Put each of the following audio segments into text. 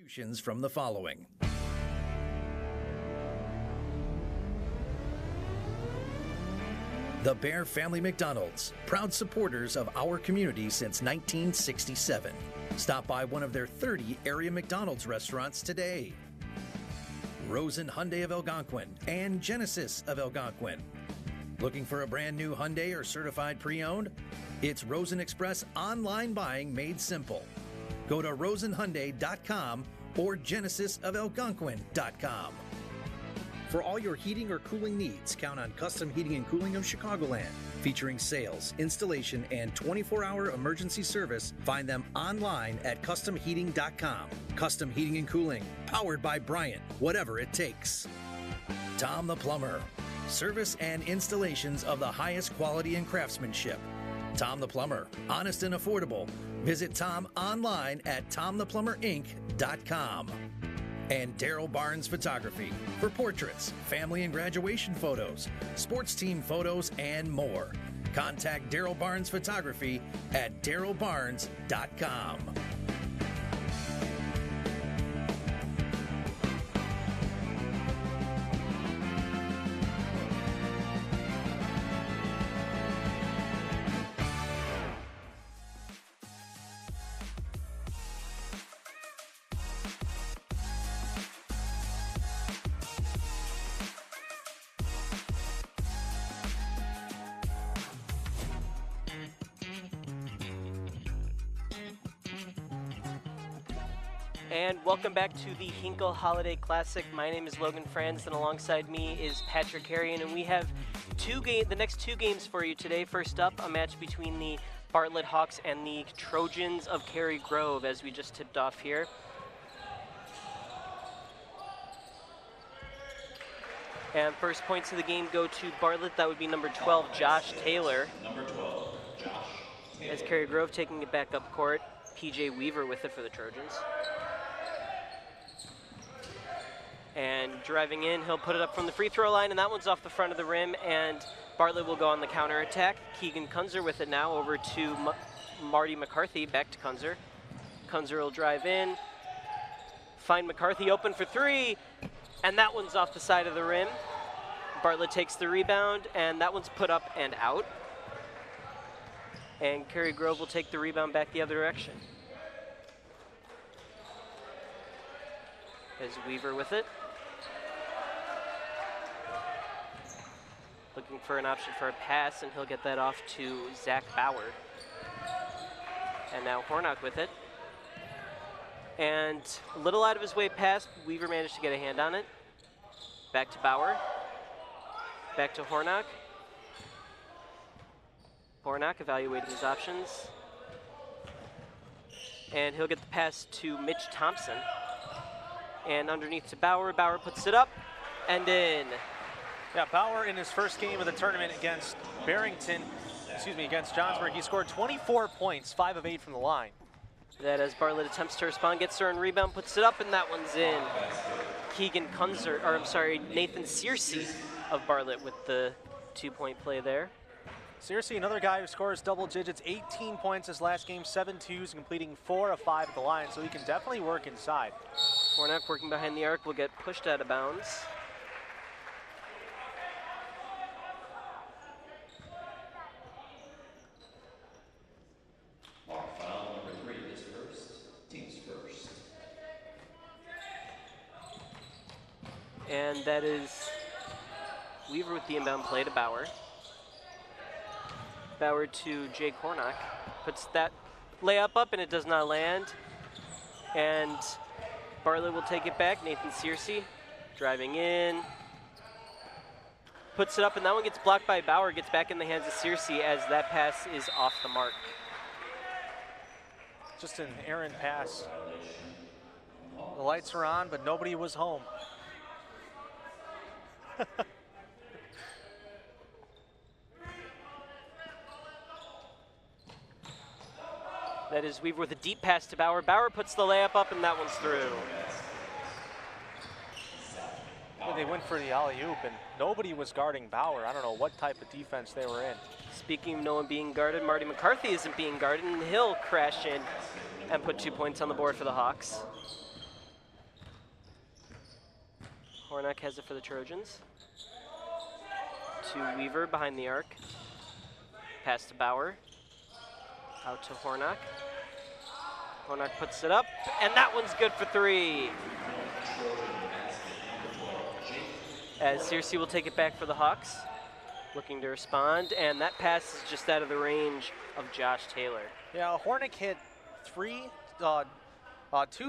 Contributions from the following. The Bear Family McDonald's, proud supporters of our community since 1967. Stop by one of their 30 area McDonald's restaurants today. Rosen Hyundai of Algonquin and Genesis of Algonquin. Looking for a brand new Hyundai or certified pre-owned? It's Rosen Express online buying made simple. Go to rosenhyundai.com or genesisofelgonquin.com. For all your heating or cooling needs, count on Custom Heating and Cooling of Chicagoland. Featuring sales, installation, and 24-hour emergency service, find them online at customheating.com. Custom Heating and Cooling, powered by Bryant, whatever it takes. Tom the Plumber, service and installations of the highest quality and craftsmanship. Tom the Plumber, honest and affordable. Visit Tom online at tomtheplumberinc.com. And Daryl Barnes Photography for portraits, family and graduation photos, sports team photos, and more. Contact Daryl Barnes Photography at darylbarnes.com. And welcome back to the Hinkle Holiday Classic. My name is Logan Franz, and alongside me is Patrick Carrion, and we have the next two games for you today. First up, a match between the Bartlett Hawks and the Trojans of Cary-Grove, as we just tipped off here. And first points of the game go to Bartlett. That would be number 12, Josh Taylor. Number 12, Josh Taylor. As Cary-Grove taking it back up court. PJ Weaver with it for the Trojans. And driving in, he'll put it up from the free throw line, and that one's off the front of the rim, and Bartlett will go on the counter attack. Keegan Kunzer with it now over to Marty McCarthy, back to Kunzer. Kunzer will drive in, find McCarthy open for three, and that one's off the side of the rim. Bartlett takes the rebound, and that one's put up and out. And Cary-Grove will take the rebound back the other direction. As Weaver with it. Looking for an option for a pass, and he'll get that off to Zach Bauer. And now Hornock with it. And a little out of his way pass, Weaver managed to get a hand on it. Back to Bauer. Back to Hornock. Hornock evaluating his options. And he'll get the pass to Mitch Thompson. And underneath to Bauer. Bauer puts it up and in. Yeah, Bauer in his first game of the tournament against against Johnsburg, he scored 24 points, 5 of 8 from the line. That as Bartlett attempts to respond, gets her on rebound, puts it up, and that one's in. Nathan Searcy of Bartlett with the 2-point play there. Searcy, another guy who scores double digits, 18 points his last game, 7 twos, completing 4 of 5 at the line, so he can definitely work inside. Hornock working behind the arc will get pushed out of bounds. Foul number 3 is first. Team's first. And that is Weaver with the inbound play to Bauer. Bauer to Jake Hornock. Puts that layup up, and it does not land. And Bartlett will take it back. Nathan Searcy driving in. Puts it up, and that one gets blocked by Bauer. Gets back in the hands of Searcy as that pass is off the mark. Just an errant pass. The lights are on, but nobody was home. That is Weaver with a deep pass to Bauer. Bauer puts the layup up, and that one's through. Yeah, they went for the alley-oop, and nobody was guarding Bauer. I don't know what type of defense they were in. Speaking of no one being guarded, Marty McCarthy isn't being guarded, and he'll crash in and put 2 points on the board for the Hawks. Hornock has it for the Trojans. To Weaver behind the arc. Pass to Bauer. Out to Hornock. Hornock puts it up, and that one's good for 3. As Searcy will take it back for the Hawks. Looking to respond, and that pass is just out of the range of Josh Taylor. Yeah, Hornock hit 2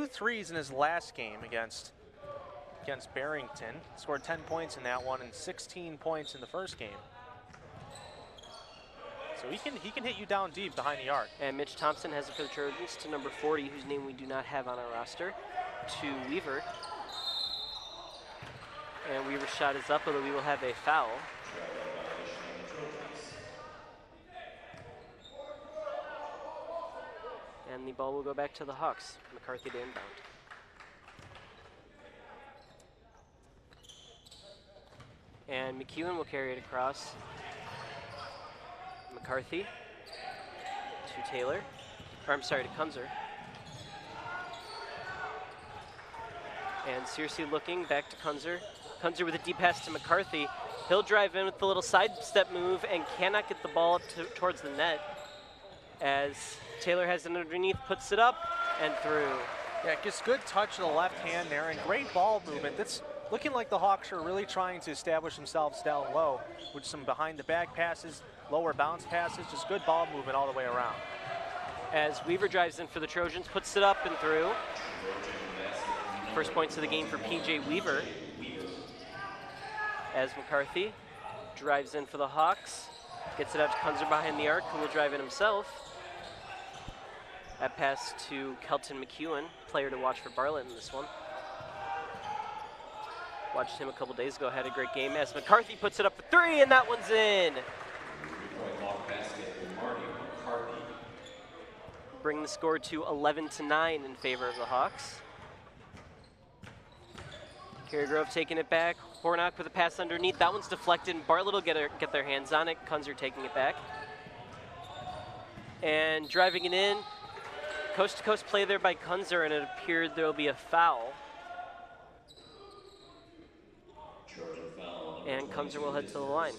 threes in his last game against Barrington. Scored 10 points in that one and 16 points in the first game. So he can hit you down deep behind the arc. And Mitch Thompson has it for the Trojans to number 40, whose name we do not have on our roster, to Weaver. And Weaver's shot is up, although we will have a foul. And the ball will go back to the Hawks. McCarthy to inbound. And McEwen will carry it across. McCarthy to Taylor. Or I'm sorry, to Kunzer. And Searcy looking back to Kunzer. Kunzer with a deep pass to McCarthy. He'll drive in with the little sidestep move and cannot get the ball up towards the net. As Taylor has it underneath, puts it up and through. Yeah, gets good touch of the left hand there and great ball movement. That's looking like the Hawks are really trying to establish themselves down low with some behind the back passes, lower bounce passes, just good ball movement all the way around. As Weaver drives in for the Trojans, puts it up and through. First points of the game for PJ Weaver. As McCarthy drives in for the Hawks, gets it out to Kunzer behind the arc, who will drive in himself. That pass to Kelton McEwen, player to watch for Bartlett in this one. Watched him a couple days ago, had a great game. As McCarthy puts it up for 3, and that one's in. Bring the score to 11-9 in favor of the Hawks. Cary-Grove taking it back. Hornock with a pass underneath. That one's deflected, and Bartlett will get their hands on it. Kunzer taking it back. And driving it in. Coast-to-coast play there by Kunzer, and it appeared there will be a foul. And Kunzer will head to the line.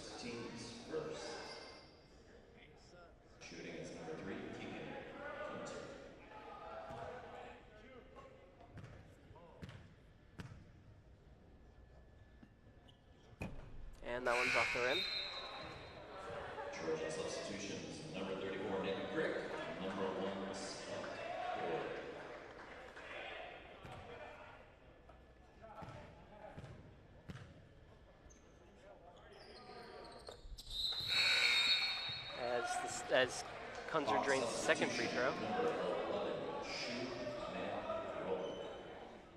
And that one's off the rim. Trojan substitutions, number 34, Nathan Crick, number 1, Scott Ford. As Kunzer drains the second free throw.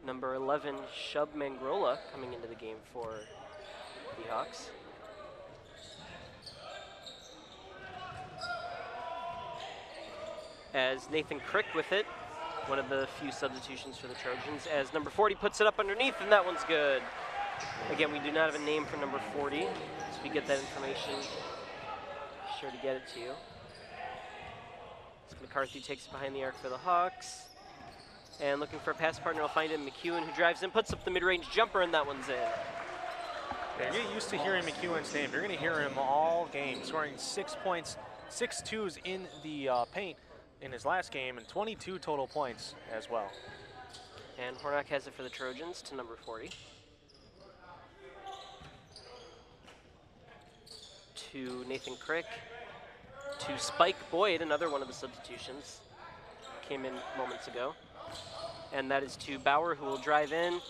Number 11, Shub Mangrola, coming into the game for the Hawks. As Nathan Crick with it, one of the few substitutions for the Trojans, as number 40 puts it up underneath, and that one's good. Again, we do not have a name for number 40, so if we get that information, be sure to get it to you. So McCarthy takes it behind the arc for the Hawks. And looking for a pass partner, will find it McEwen, who drives in, puts up the mid-range jumper, and that one's in. Yeah, you're used to hearing McEwen's name. You're going to hear him all game, scoring 6 points, 6 twos in the paint in his last game, and 22 total points as well. And Hornock has it for the Trojans to number 40. To Nathan Crick. To Spike Boyd, another one of the substitutions. Came in moments ago. And that is to Bauer, who will drive in.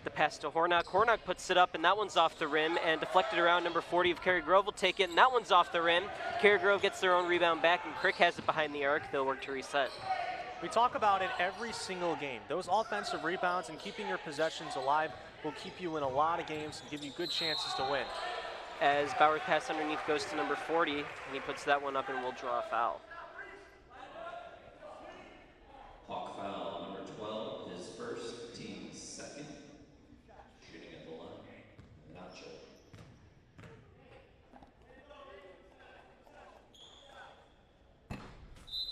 The pass to Hornock. Hornock puts it up, and that one's off the rim and deflected around. Number 40 of Cary-Grove will take it, and that one's off the rim. Cary-Grove gets their own rebound back, and Crick has it behind the arc. They'll work to reset. We talk about it every single game. Those offensive rebounds and keeping your possessions alive will keep you in a lot of games and give you good chances to win. As Bauer's pass underneath goes to number 40, and he puts that one up and will draw a foul. Hawk foul, number 12, his first, team's second. Shooting at the line, Nacho.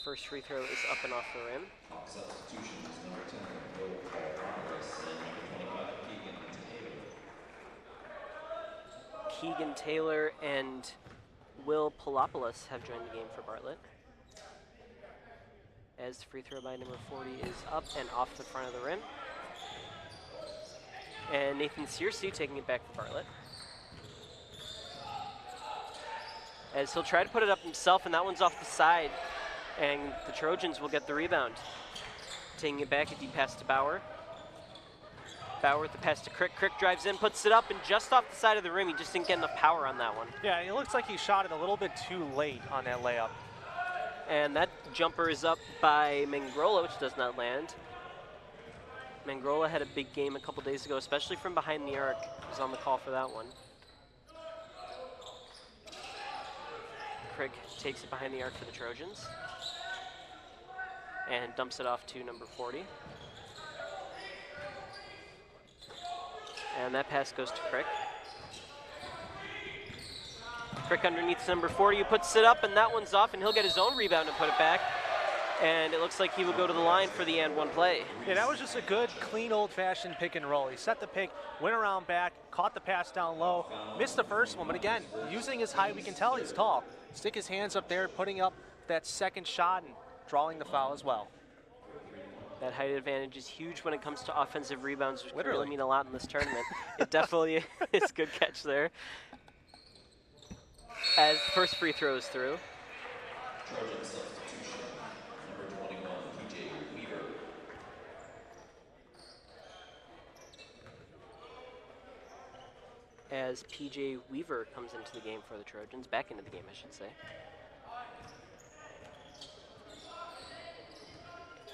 First free throw is up and off the rim. Hawk substitutions, number 10, Will Morales, and number 25, Keegan Taylor. Keegan Taylor and Will Palopoulos have joined the game for Bartlett. As the free throw by number 40 is up and off the front of the rim. And Nathan Searcy taking it back for Bartlett. As he'll try to put it up himself, and that one's off the side. And the Trojans will get the rebound. Taking it back, a deep pass to Bauer. Bauer with the pass to Crick. Crick drives in, puts it up, and just off the side of the rim, he just didn't get enough power on that one. Yeah, it looks like he shot it a little bit too late on that layup. And that jumper is up by Mangrola, which does not land. Mangrola had a big game a couple days ago, especially from behind the arc. He was on the call for that one. Crick takes it behind the arc for the Trojans. And dumps it off to number 40. And that pass goes to Crick. Crick underneath number 40, who puts it up, and that one's off, and he'll get his own rebound and put it back. And it looks like he will go to the line for the and one play. Yeah, that was just a good, clean, old-fashioned pick and roll. He set the pick, went around back, caught the pass down low, missed the first one, but again, using his height, we can tell he's tall. Stick his hands up there, putting up that second shot and drawing the foul as well. That height advantage is huge when it comes to offensive rebounds, which really mean a lot in this tournament. It definitely is a good catch there. As first free throw is through. Trojan substitution, number 21, PJ Weaver. As PJ Weaver comes into the game for the Trojans, back into the game, I should say.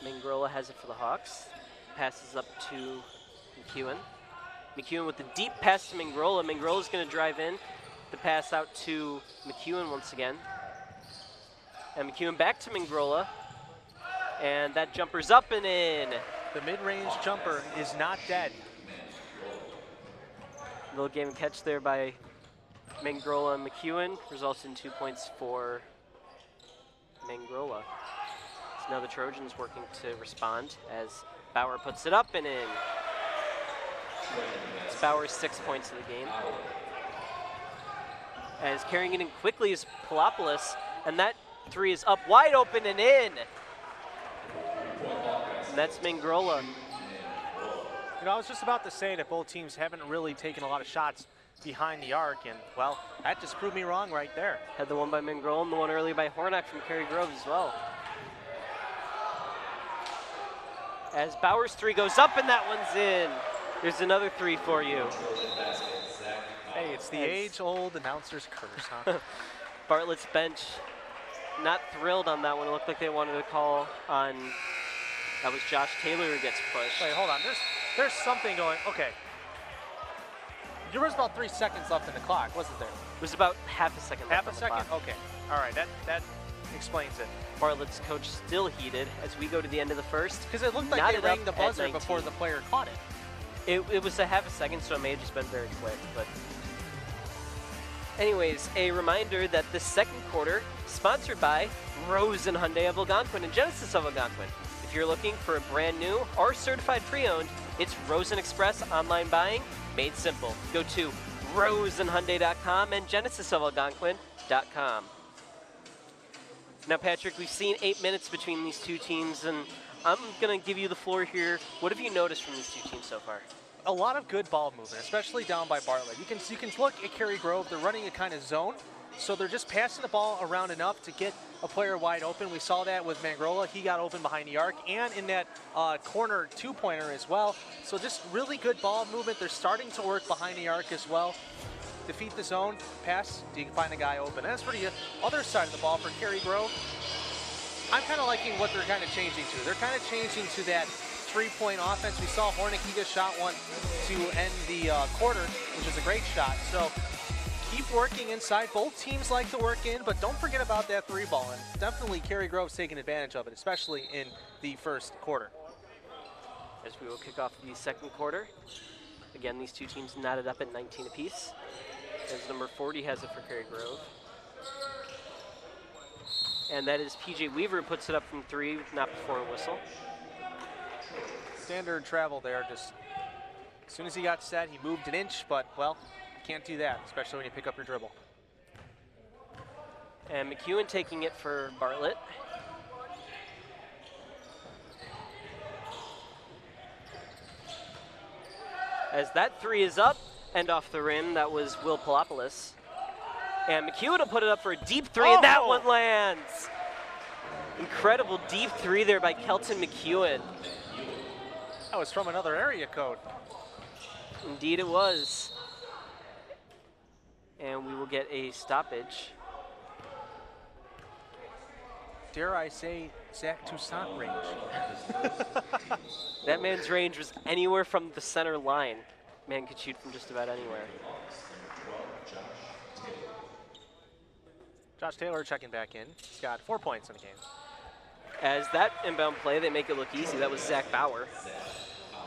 Mangrola has it for the Hawks. Passes up to McEwen. McEwen with the deep pass to Mangrola. Mangrola's going to drive in. The pass out to McEwen once again. And McEwen back to Mangrola. And that jumper's up and in. The mid-range jumper is not dead. Little game and catch there by Mangrola and McEwen. Results in 2 points for Mangrola. So now the Trojans working to respond as Bauer puts it up and in. It's Bauer's 6 points of the game. As carrying it in quickly is Palopoulos, and that three is up wide open and in. And that's Mangrola. You know, I was just about to say that both teams haven't really taken a lot of shots behind the arc, and, well, that just proved me wrong right there. Had the one by Mangrola and the one earlier by Hornak from Cary-Grove as well. As Bauer's three goes up and that one's in. There's another three for you. Hey, it's the age-old announcer's curse, huh? Bartlett's bench not thrilled on that one. It looked like they wanted to call on, that was Josh Taylor who gets pushed. Wait, hold on, there's something going, okay. There was about 3 seconds left in the clock, wasn't there? It was about half a second left Half a second? Okay, all right, that explains it. Bartlett's coach still heated as we go to the end of the first. Because it looked like they rang the buzzer before the player caught it. It was a half a second, so it may have just been very quick. But anyways, a reminder that the second quarter, sponsored by Rose and Hyundai of Algonquin and Genesis of Algonquin. If you're looking for a brand new or certified pre-owned, it's Rosen Express online buying made simple. Go to rosenhyundai.com and genesisofalgonquin.com. Now, Patrick, we've seen 8 minutes between these two teams, and I'm going to give you the floor here. What have you noticed from these two teams so far? A lot of good ball movement, especially down by Bartlett. You can look at Cary-Grove. They're running a kind of zone, so they're just passing the ball around enough to get a player wide open. We saw that with Mangrola. He got open behind the arc, and in that corner two-pointer as well. So just really good ball movement. They're starting to work behind the arc as well. Defeat the zone, pass, you can find a guy open. As for the other side of the ball for Cary-Grove, I'm kind of liking what they're kind of changing to. They're kind of changing to that three-point offense. We saw Hornak, he just shot one to end the quarter, which is a great shot. So keep working inside. Both teams like to work in, but don't forget about that three ball. And definitely Cary-Grove's taking advantage of it, especially in the first quarter. As we will kick off the second quarter. Again, these two teams knotted up at 19 apiece. As number 40 has it for Cary-Grove. And that is PJ Weaver who puts it up from three, not before a whistle. Standard travel there. Just as soon as he got set, he moved an inch, but, well, Can't do that, especially when you pick up your dribble. And McEwen taking it for Bartlett. As that three is up and off the rim, that was Will Palopoulos. And McEwen will put it up for a deep three, and that one lands. Incredible deep three there by Kelton McEwen. That was from another area code. Indeed it was. And we will get a stoppage. Dare I say, Zach Toussaint range. That man's range was anywhere from the center line. Man could shoot from just about anywhere. Josh Taylor checking back in. He's got 4 points in the game. As that inbound play, they make it look easy. That was Zach Bauer.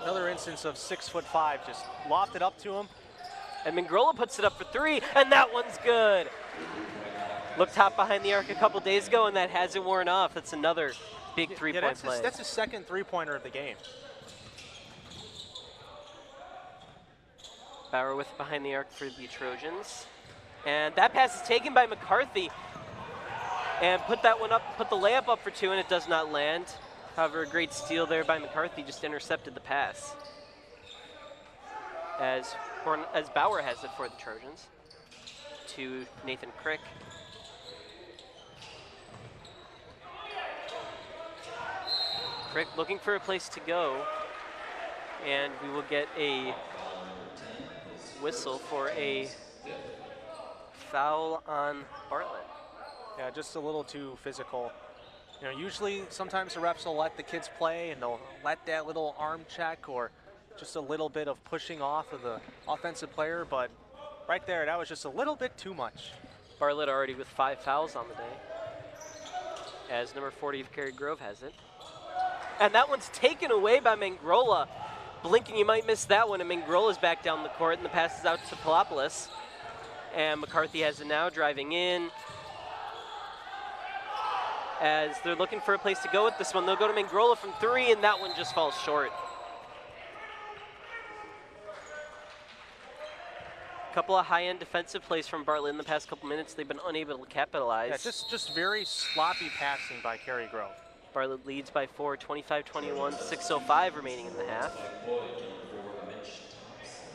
Another instance of 6'5", just lofted up to him. And Mangrola puts it up for three, and that one's good. Looked hot behind the arc a couple days ago, and that hasn't worn off. That's another big three-point play. That's his second three-pointer of the game. Bauer with behind the arc for the Trojans. And that pass is taken by McCarthy. And put that one up, put the layup up for two, and it does not land. However, a great steal there by McCarthy, just intercepted the pass. As Bauer has it for the Trojans. To Nathan Crick. Crick looking for a place to go. And we will get a whistle for a foul on Bartlett. Yeah, just a little too physical. You know, usually sometimes the refs will let the kids play and they'll let that little arm check or just a little bit of pushing off of the offensive player, but right there, that was just a little bit too much. Bartlett already with 5 fouls on the day, as number 40 of Cary-Grove has it. And that one's taken away by Mangrola. Blinking, you might miss that one, and Mangrola's back down the court, and the pass is out to Palopoulos. And McCarthy has it now, driving in. As they're looking for a place to go with this one, they'll go to Mangrola from three, and that one just falls short. Couple of high-end defensive plays from Bartlett in the past couple minutes. They've been unable to capitalize. Yeah, just very sloppy passing by Cary-Grove. Bartlett leads by 4, 25-21, 6:05 remaining in the half.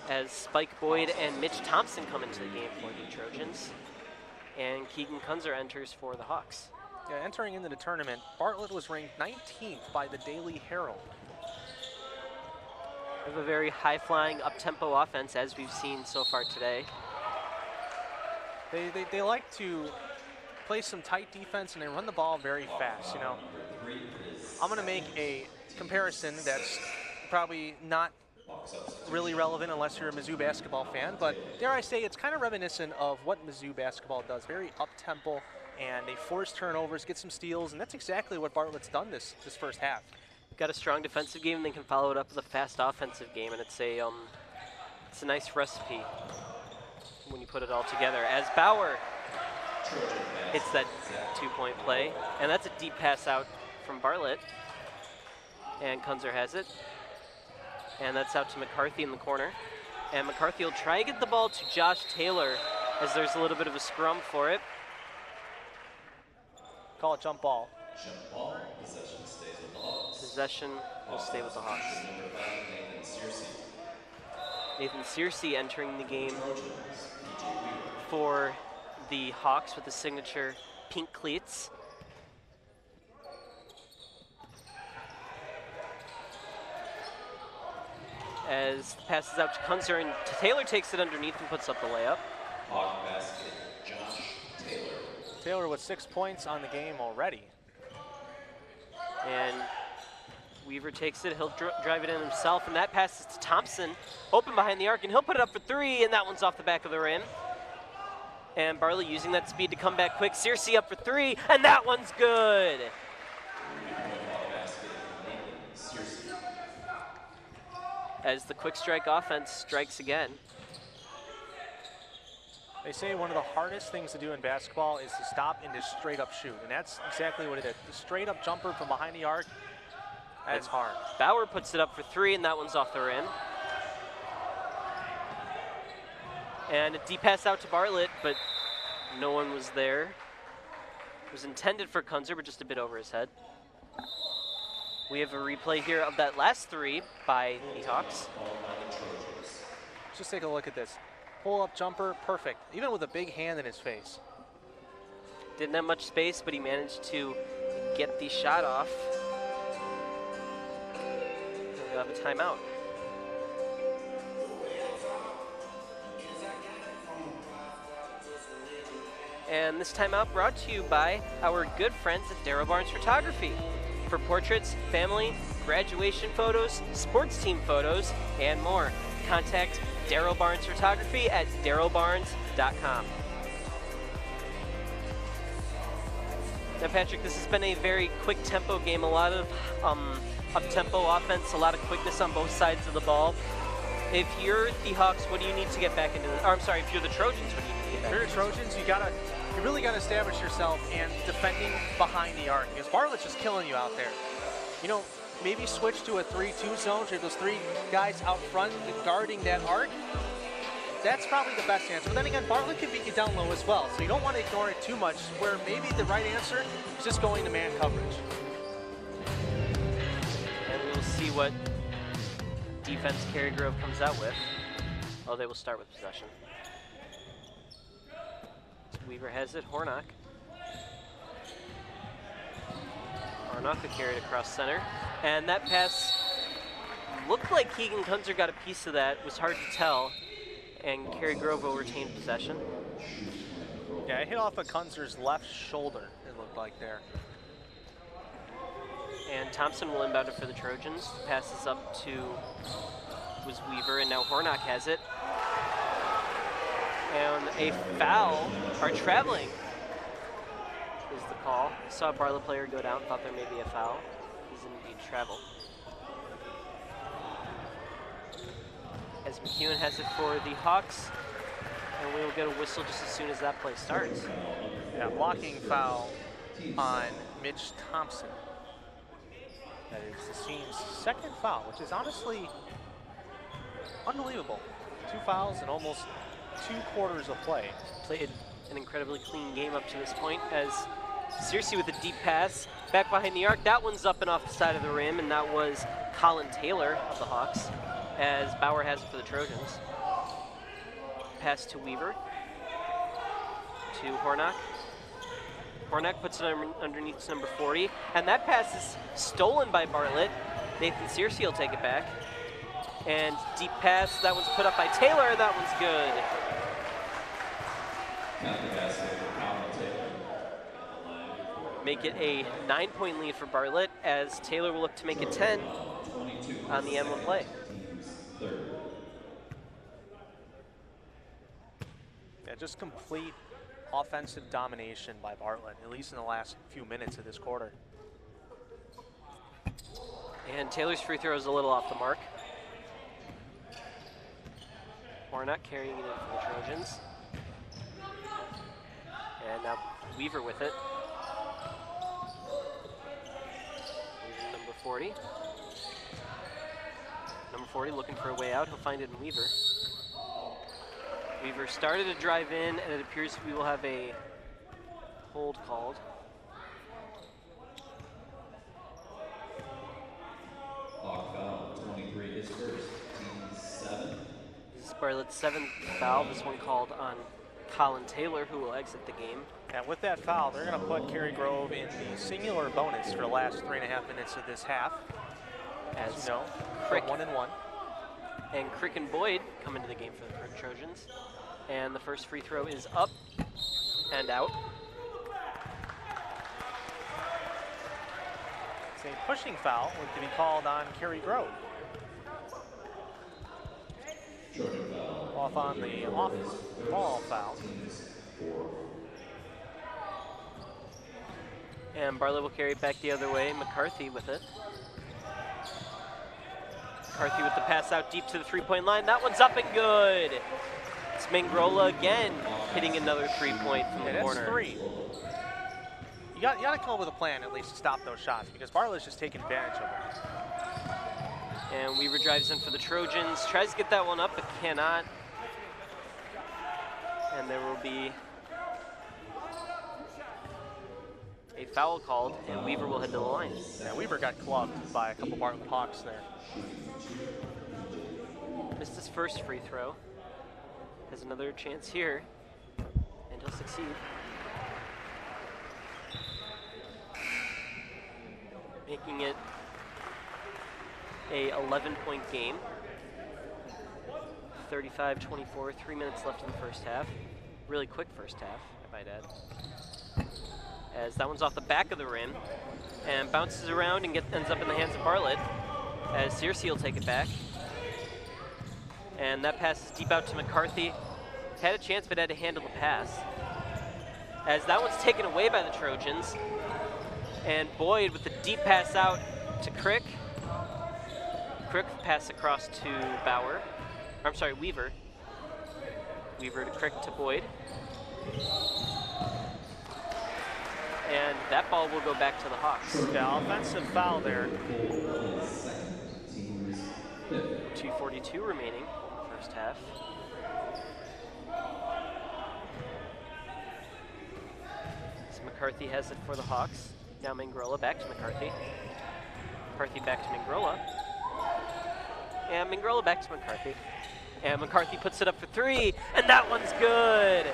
As Spike Boyd and Mitch Thompson come into the game for the Trojans. And Keegan Kunzer enters for the Hawks. Yeah, entering into the tournament, Bartlett was ranked 19th by the Daily Herald. They have a very high-flying, up-tempo offense, as we've seen so far today. They like to play some tight defense, and they run the ball very fast, you know. I'm going to make a comparison that's probably not really relevant unless you're a Mizzou basketball fan, but dare I say it's kind of reminiscent of what Mizzou basketball does. Very up-tempo, and they force turnovers, get some steals, and that's exactly what Bartlett's done this first half. Got a strong defensive game, and they can follow it up with a fast offensive game, and it's a nice recipe when you put it all together. As Bauer hits that two-point play, and that's a deep pass out from Bartlett, and Kunzer has it, and that's out to McCarthy in the corner, and McCarthy will try to get the ball to Josh Taylor as there's a little bit of a scrum for it. Call it jump ball. Jump ball. Possession stays with the Hawks. Possession will stay with the Hawks. Number 5, Nathan Searcy. Nathan Searcy entering the game for the Hawks with the signature pink cleats. As the pass is out to Kunzer, and Taylor takes it underneath and puts up the layup. Hawk basket, Josh Taylor. Taylor with 6 points on the game already. And Weaver takes it, he'll drive it in himself, and that passes to Thompson, open behind the arc, and he'll put it up for three, and that one's off the back of the rim. And Bartlett using that speed to come back quick. Searcy up for three, and that one's good. As the quick strike offense strikes again. They say one of the hardest things to do in basketball is to stop and just straight up shoot, and that's exactly what it is. The straight up jumper from behind the arc, that's hard. Bauer puts it up for three, and that one's off the rim. And a deep pass out to Bartlett, but no one was there. It was intended for Kunzer, but just a bit over his head. We have a replay here of that last three by the Hawks. Just take a look at this. Pull-up jumper, perfect. Even with a big hand in his face. Didn't have much space, but he managed to get the shot off. We'll have a timeout. And this timeout brought to you by our good friends at Darrow Barnes Photography. For portraits, family, graduation photos, sports team photos, and more. Contact Darrow Barnes Photography at darrowbarnes.com. Now, Patrick, this has been a very quick tempo game. A lot of up-tempo offense, a lot of quickness on both sides of the ball. If you're the Hawks, what do you need to get back into the, or I'm sorry, if you're the Trojans, what do you need to get back into? If you're the Trojans, you really got to establish yourself and defending behind the arc, because Bartlett's just killing you out there. You know, maybe switch to a 3-2 zone, so those three guys out front guarding that arc. That's probably the best answer. But then again, Bartlett can beat you down low as well, so you don't want to ignore it too much, where maybe the right answer is just going to man coverage. And we'll see what defense Cary-Grove comes out with. Oh, they will start with possession. Weaver has it, Hornock. Hornock will carry it across center. And that pass looked like Keegan Kunzer got a piece of that. It was hard to tell. And Cary-Grove will retain possession. Yeah, it hit off of Kunzer's left shoulder, it looked like there. And Thompson will inbound it for the Trojans. Passes up to was Weaver, and now Hornock has it. And a foul, or traveling, is the call. Saw a Bartlett player go down, thought there may be a foul. He's indeed travel. As McEwen has it for the Hawks, and we will get a whistle just as soon as that play starts. Yeah, blocking foul on Mitch Thompson. That is the team's second foul, which is honestly unbelievable. 2 fouls in almost 2 quarters of play. Played an incredibly clean game up to this point as Searcy with a deep pass back behind the arc. That one's up and off the side of the rim, and that was Colin Taylor of the Hawks, as Bauer has it for the Trojans. Pass to Weaver, to Hornock. Hornock puts it underneath number 40, and that pass is stolen by Bartlett. Nathan Searcy will take it back. And deep pass, that one's put up by Taylor, that one's good. Make it a 9-point lead for Bartlett, as Taylor will look to make it 10 on the M1 play. Yeah, just complete offensive domination by Bartlett, at least in the last few minutes of this quarter. And Taylor's free throw is a little off the mark. Hornock carrying it in for the Trojans. And now Weaver with it. Weaver, number 40. Number 40 looking for a way out. He'll find it in Weaver. Weaver started to drive in, and it appears we will have a hold called. Hawk foul, 23 is first, team 7. This is Bartlett's 7th foul. This one called on Colin Taylor, who will exit the game. And with that foul, they're going to put Cary-Grove in the singular bonus for the last 3.5 minutes of this half. As you know, Crick 1-1. And Crick and Boyd come into the game for the Trojans. And the first free throw is up and out. It's a pushing foul to be called on Cary-Grove. Off on the off-ball foul. And Bartlett will carry it back the other way. McCarthy with it. McCarthy with the pass out deep to the three-point line. That one's up and good. It's Mangrola again hitting another 3-point from the corner. That's 3. You got to come up with a plan at least to stop those shots, because Bartlett's just taking advantage of it. And Weaver drives in for the Trojans. Tries to get that one up, but cannot. And there will be a foul called, and Weaver will head to the line. Yeah, Weaver got clubbed by a couple Bartlett Hawks there. Missed his first free throw. Has another chance here, and he'll succeed. Making it a 11-point game. 35-24, 3 minutes left in the first half. Really quick first half, I might add. As that one's off the back of the rim and bounces around and ends up in the hands of Bartlett, as Searcy will take it back. And that pass is deep out to McCarthy. Had a chance, but had to handle the pass. As that one's taken away by the Trojans. And Boyd with the deep pass out to Crick. Crick pass across to Bauer. I'm sorry, Weaver. Weaver to Crick to Boyd. And that ball will go back to the Hawks. Yeah, offensive foul there. 2:42 remaining, first half. So McCarthy has it for the Hawks. Now Mangrola back to McCarthy. McCarthy back to Mangrola. And Mangrola back to McCarthy. And McCarthy puts it up for three, and that one's good!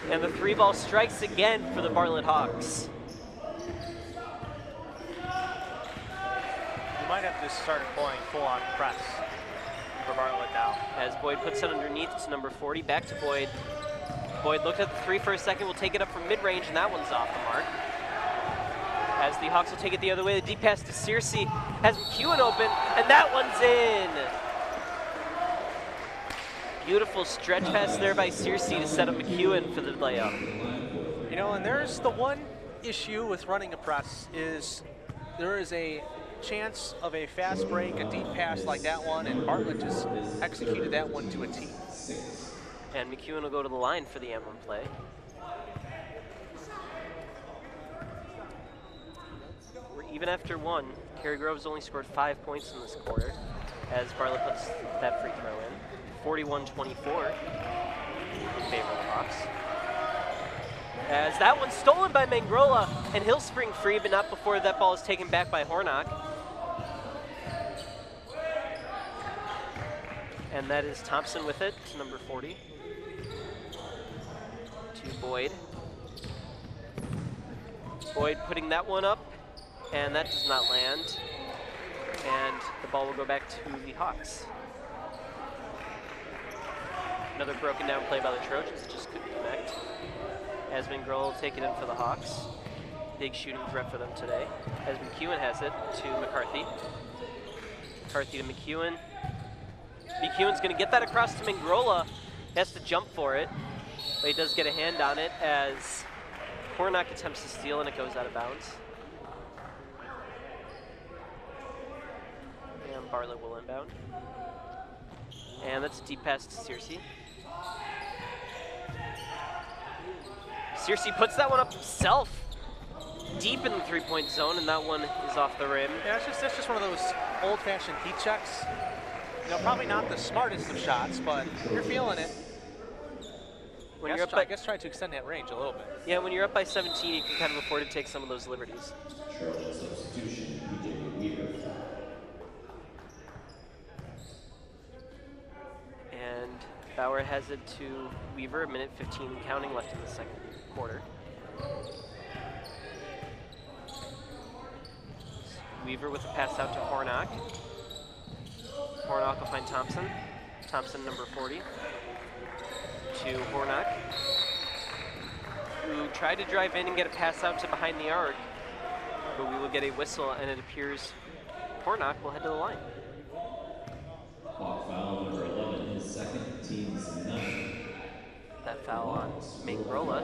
And the three ball strikes again for the Bartlett Hawks. You might have to start pulling full-on press for Bartlett now. As Boyd puts it underneath to number 40, back to Boyd. Boyd looked at the three for a second, will take it up from mid-range, and that one's off the mark. As the Hawks will take it the other way, the deep pass to Searcy has McEwen open, and that one's in! Beautiful stretch pass there by Searcy to set up McEwen for the layup. You know, and there's the one issue with running a press is there is a chance of a fast break, a deep pass like that one, and Bartlett just executed that one to a T. And McEwen will go to the line for the Emblem play. We're even after one. Cary-Grove's only scored 5 points in this quarter as Bartlett puts that free throw in. 41-24 in favor of the Hawks. As that one's stolen by Mangrola, and he'll spring free, but not before that ball is taken back by Hornock. And that is Thompson with it, to number 40. To Boyd. Boyd putting that one up, and that does not land. And the ball will go back to the Hawks. Another broken down play by the Trojans, just couldn't connect. As Mangrola will take it in for the Hawks. Big shooting threat for them today. As McEwen has it to McCarthy. McCarthy to McEwen. McEwen's gonna get that across to Mangrola. He has to jump for it, but he does get a hand on it as Hornock attempts to steal and it goes out of bounds. And Bartlett will inbound. And that's a deep pass to Searcy. Searcy puts that one up himself, deep in the three-point zone, and that one is off the rim. Yeah, that's just one of those old-fashioned heat checks. You know, probably not the smartest of shots, but you're feeling it. When you're up by, I guess try to extend that range a little bit. Yeah, when you're up by 17, you can kind of afford to take some of those liberties. Substitution, PJ Weaver. And Bauer has it to Weaver, a minute 15 counting left in the second quarter. Weaver with a pass out to Hornock. Hornock will find Thompson. Thompson, number 40. To Hornock, who tried to drive in and get a pass out to behind the arc, but we will get a whistle, and it appears Hornock will head to the line. Hawk foul number 11, his second, team's 9. That foul on Mangrola.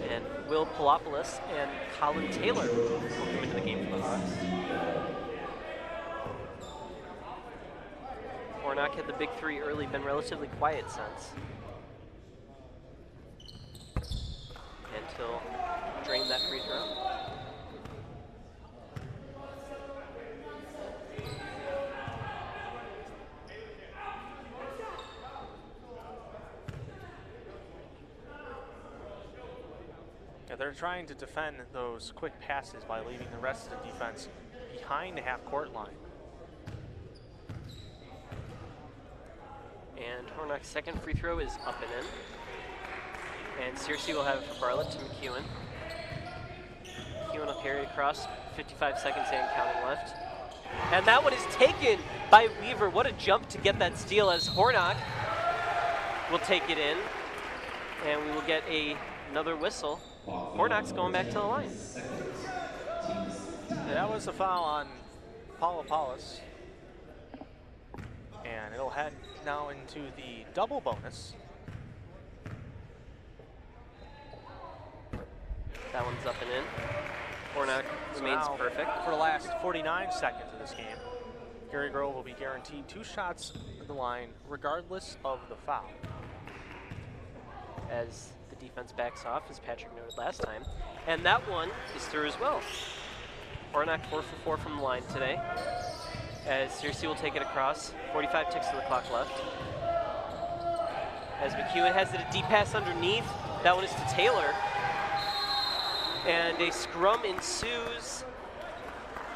And Will Pelopoulos and Colin Taylor will come into the game for the Hawks. Hornock had the big three early, been relatively quiet since. And he'll drain that free throw. they're trying to defend those quick passes by leaving the rest of the defense behind the half-court line. And Hornock's second free throw is up and in. And Searcy will have it for Bartlett to McEwen. McEwen will carry it across, 55 seconds and counting left. And that one is taken by Weaver. What a jump to get that steal, as Hornock will take it in. And we will get another whistle. Hornock's going back to the line. Yeah, that was a foul on Paula Paulus. And it'll head now into the double bonus. That one's up and in. Hornock remains perfect. For the last 49 seconds of this game, Cary-Grove will be guaranteed 2 shots at the line regardless of the foul. As the defense backs off, as Patrick noted last time. And that one is through as well. Hornock 4 for 4 from the line today. As Searcy will take it across, 45 ticks to the clock left. As McEwen has it, a deep pass underneath. That one is to Taylor. And a scrum ensues.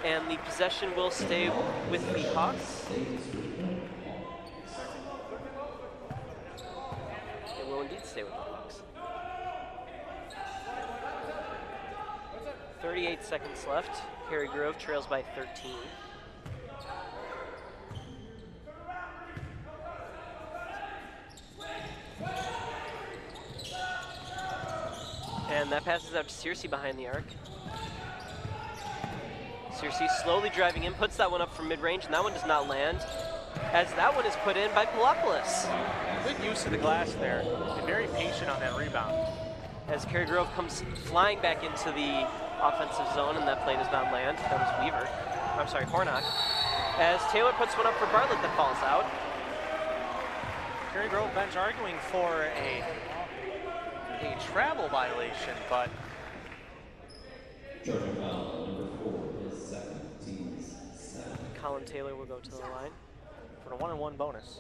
And the possession will stay with the Hawks. It will indeed stay with the Hawks. 38 seconds left. Cary-Grove trails by 13. And that passes out to Searcy behind the arc. Searcy slowly driving in, puts that one up from mid-range, and that one does not land, as that one is put in by Pelopoulos. Good use of the glass there, and very patient on that rebound. As Cary-Grove comes flying back into the offensive zone, and that play does not land. That was Weaver. I'm sorry, Hornock. As Taylor puts one up for Bartlett that falls out. Cary-Grove bench arguing for a travel violation, but Charging foul number 4, his second, team's 7. Colin Taylor will go to the line for the 1-on-1 bonus.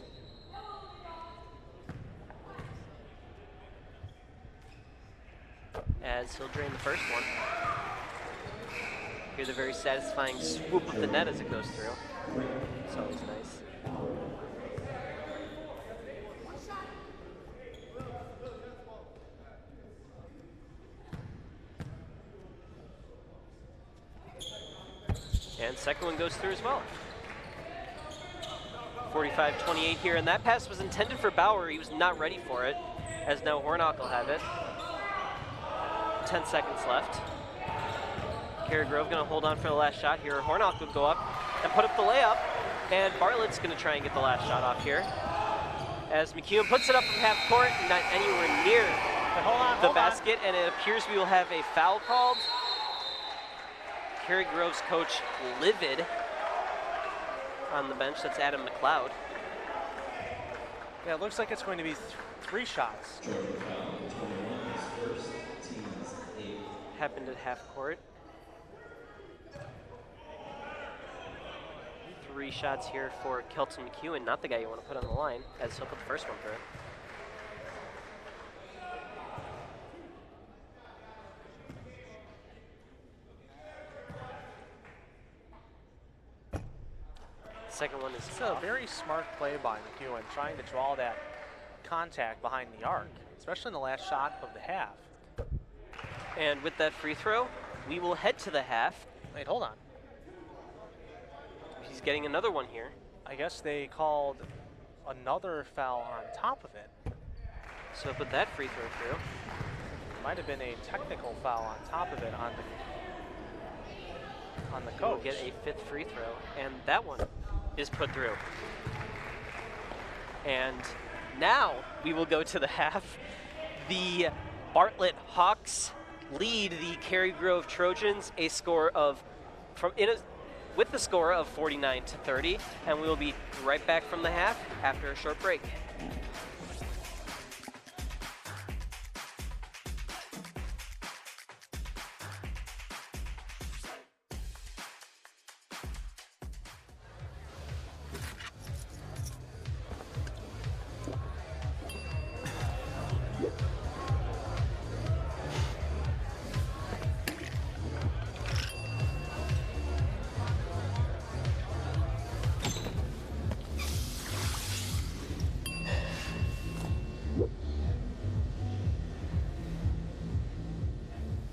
as he'll drain the first one. Hear the very satisfying swoop of the net as it goes through. It's always nice. And second one goes through as well. 45-28 here, and that pass was intended for Bauer. He was not ready for it, as now Hornock will have it. 10 seconds left. Cary-Grove gonna hold on for the last shot here. Hornock would go up and put up the layup, and Bartlett's gonna try and get the last shot off here. As McEwen puts it up from half court, not anywhere near the basket, and it appears we will have a foul called. Cary-Grove's coach livid on the bench. That's Adam McLeod. Yeah, it looks like it's going to be 3 shots. Happened at half court. 3 shots here for Kelton McEwen, not the guy you want to put on the line, as he'll put the first one through. Second one is It's a very smart play by McEwen, trying to draw that contact behind the arc, especially in the last shot of the half. And with that free throw, we will head to the half. Wait, hold on. He's getting another one here. I guess they called another foul on top of it. So put that free throw through. Might have been a technical foul on top of it on the We'll coach. get a 5th free throw, and that one is put through. And now we will go to the half. The Bartlett Hawks lead the Cary-Grove Trojans with the score of 49-30, and we will be right back from the half after a short break.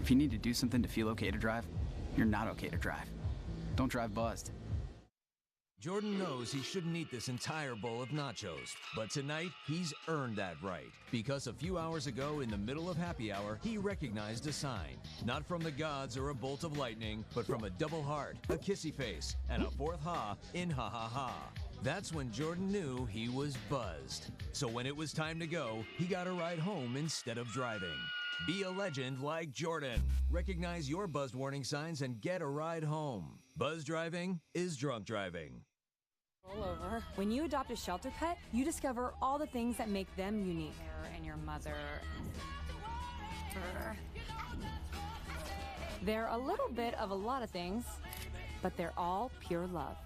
If you need to do something to feel okay to drive, you're not okay to drive. Don't drive buzzed. Jordan knows he shouldn't eat this entire bowl of nachos, but tonight he's earned that right. Because a few hours ago, in the middle of happy hour, he recognized a sign. Not from the gods or a bolt of lightning, but from a double heart, a kissy face, and a fourth ha in ha ha ha. That's when Jordan knew he was buzzed. So when it was time to go, he got a ride home instead of driving. Be a legend like Jordan. Recognize your buzzed warning signs and get a ride home. Buzz driving is drunk driving. Roll over. When you adopt a shelter pet, you discover all the things that make them unique. And your mother. They're a little bit of a lot of things, but they're all pure love.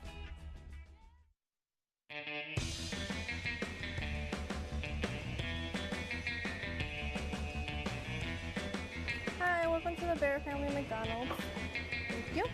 Hi, welcome to the Bear Family McDonald's. Thank you.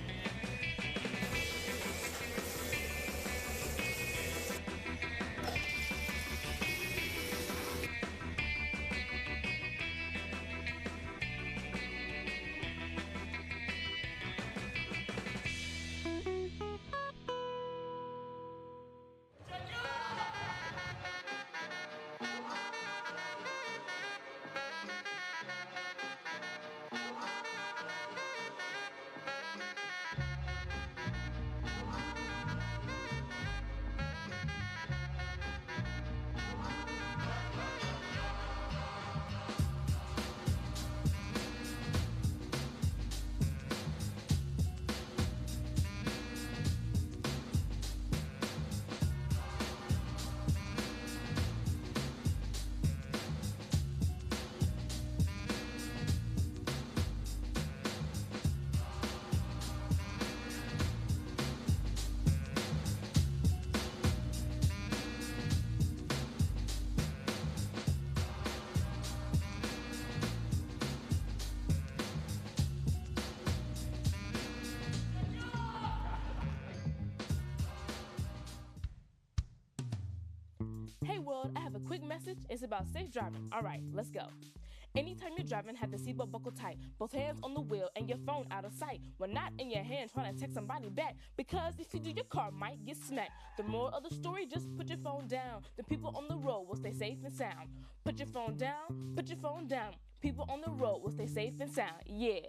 Hey world, I have a quick message. It's about safe driving. All right, let's go. Anytime you're driving, have the seatbelt buckled tight. Both hands on the wheel and your phone out of sight. When not in your hand, trying to text somebody back. Because if you do, your car might get smacked. The moral of the story, just put your phone down. The people on the road will stay safe and sound. Put your phone down, put your phone down. People on the road will stay safe and sound. Yeah.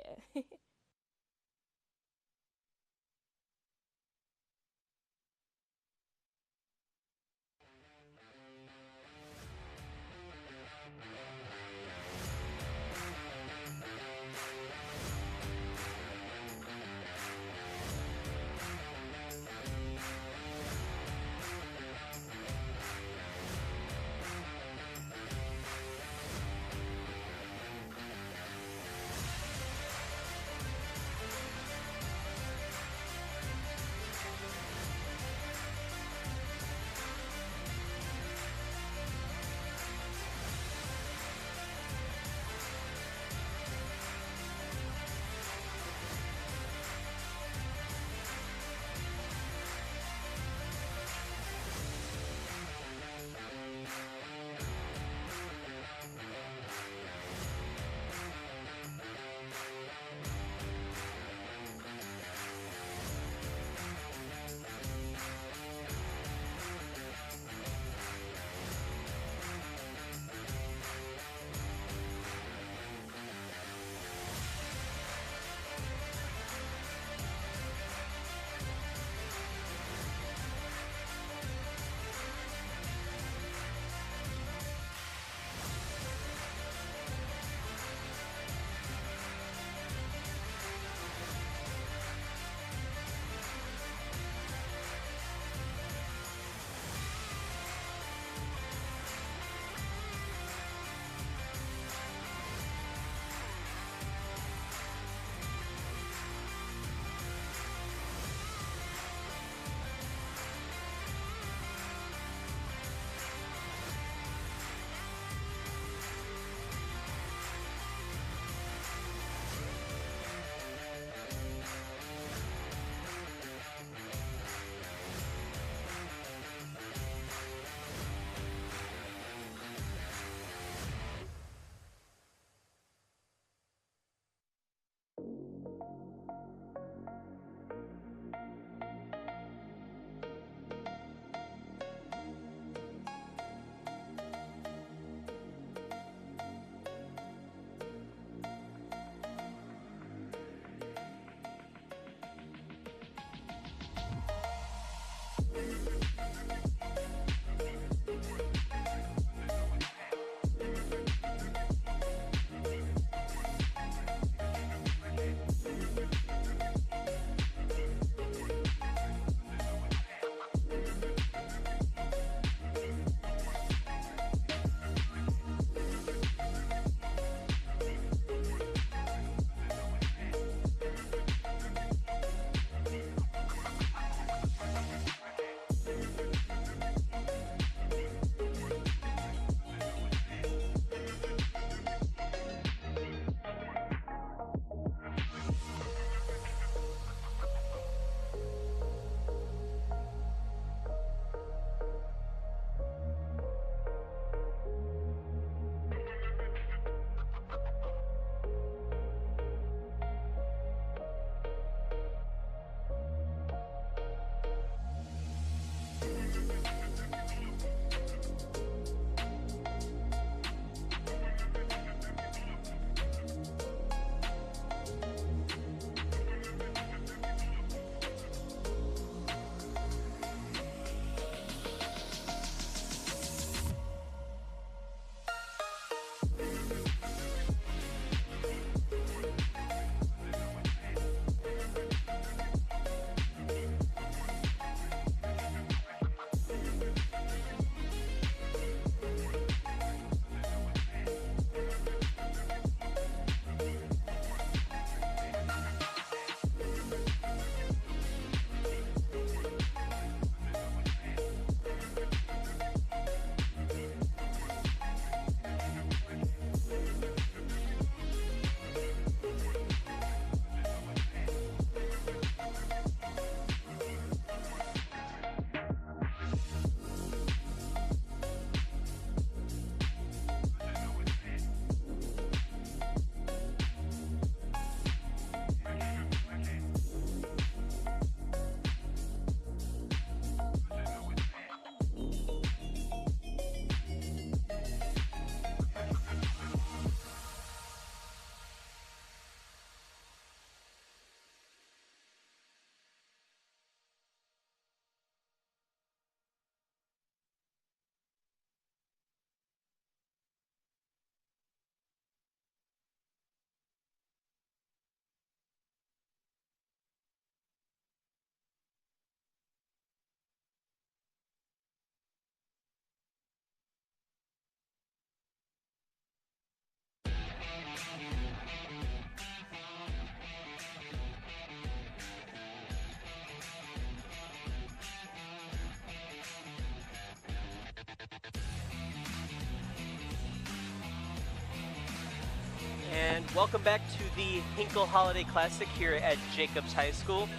welcome back to the Hinkle Holiday Classic here at Jacobs High School.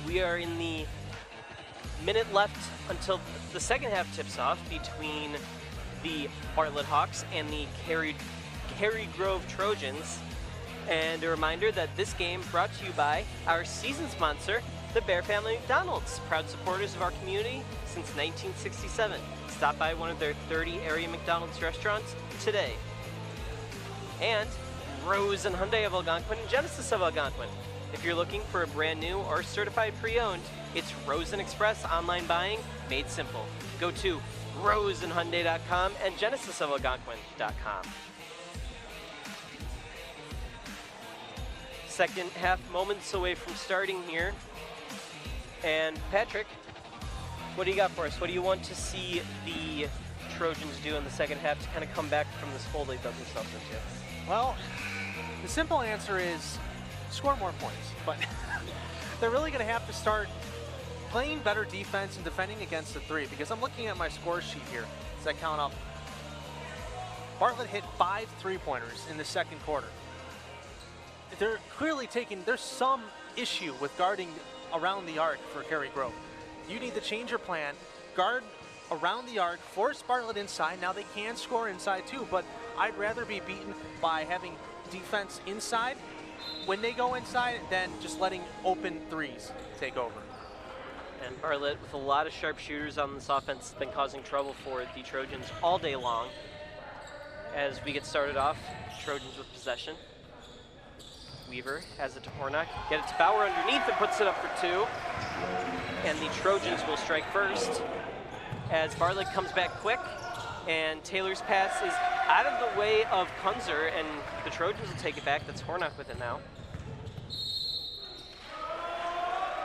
We are in the minute left until the second half tips off between the Bartlett Hawks and the Cary-Grove Trojans. And a reminder that this game brought to you by our season sponsor, the Bear Family McDonald's, proud supporters of our community since 1967. Stop by one of their 30 area McDonald's restaurants today. And Rose and Hyundai of Algonquin and Genesis of Algonquin. If you're looking for a brand new or certified pre-owned, it's Rose and Express online buying made simple. Go to roseandhyundai.com and genesisofalgonquin.com. Second half moments away from starting here. And Patrick, what do you got for us? What do you want to see the Trojans do in the second half to kind of come back from this hole they dug themselves into? Well, the simple answer is score more points, but they're really going to have to start playing better defense and defending against the three, because I'm looking at my score sheet here as I count up. Bartlett hit 5 3-pointers in the second quarter. They're clearly there's some issue with guarding around the arc for Cary-Grove. You need to change your plan, guard around the arc, force Bartlett inside. Now they can score inside too, but I'd rather be beaten by having defense inside when they go inside than just letting open threes take over. And Bartlett, with a lot of sharpshooters on this offense, has been causing trouble for the Trojans all day long. As we get started off, Trojans with possession. Weaver has it to Hornock. Get it to Bauer underneath and puts it up for 2. And the Trojans will strike first as Bartlett comes back quick. And Taylor's pass is out of the way of Kunzer, and the Trojans will take it back. That's Hornock with it now.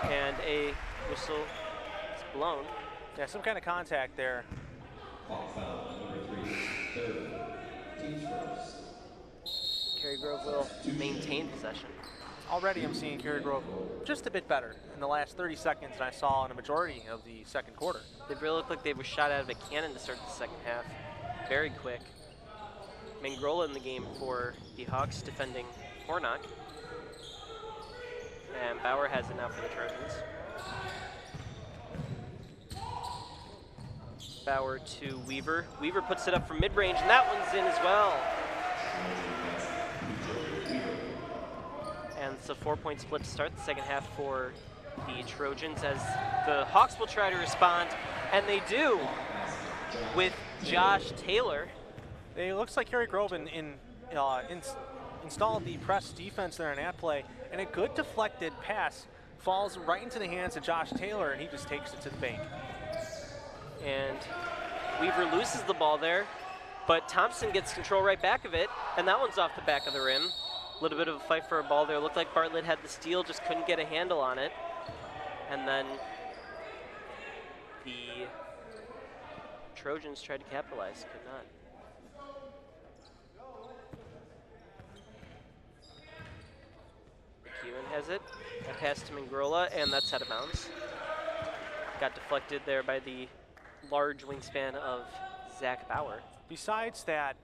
And a whistle is blown. Yeah, some kind of contact there. Clock foul, number 3, third, team's first. Cary-Grove will maintain possession. Already I'm seeing Cary-Grove just a bit better in the last 30 seconds than I saw in a majority of the second quarter. They really look like they were shot out of a cannon to start the second half. Very quick. Mangrola in the game for the Hawks, defending Hornock. And Bauer has it now for the Trojans. Bauer to Weaver. Weaver puts it up from mid-range, and that one's in as well. And it's a 4-point split to start the second half for the Trojans, as the Hawks will try to respond, and they do with Josh Taylor. It looks like Cary-Grove installed the press defense there in at play, and a good deflected pass falls right into the hands of Josh Taylor, and he just takes it to the bank. And Weaver loses the ball there, but Thompson gets control right back of it, and that one's off the back of the rim. A little bit of a fight for a ball there. Looked like Bartlett had the steal, just couldn't get a handle on it. And then the Trojans tried to capitalize, could not. McEwen has it. A pass to Mangrola, and that's out of bounds. Got deflected there by the large wingspan of Zach Bauer. Besides that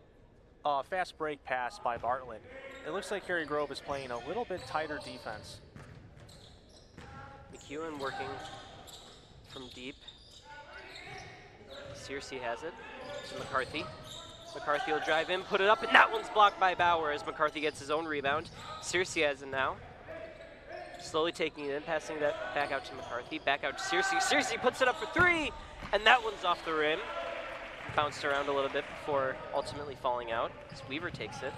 fast break pass by Bartlett, it looks like Cary-Grove is playing a little bit tighter defense. McEwen working from deep. Searcy has it to McCarthy. McCarthy will drive in, put it up, and that one's blocked by Bauer as McCarthy gets his own rebound. Searcy has it now. Slowly taking it in, passing that back out to McCarthy, back out to Searcy. Searcy puts it up for 3, and that one's off the rim. Bounced around a little bit before ultimately falling out as Weaver takes it.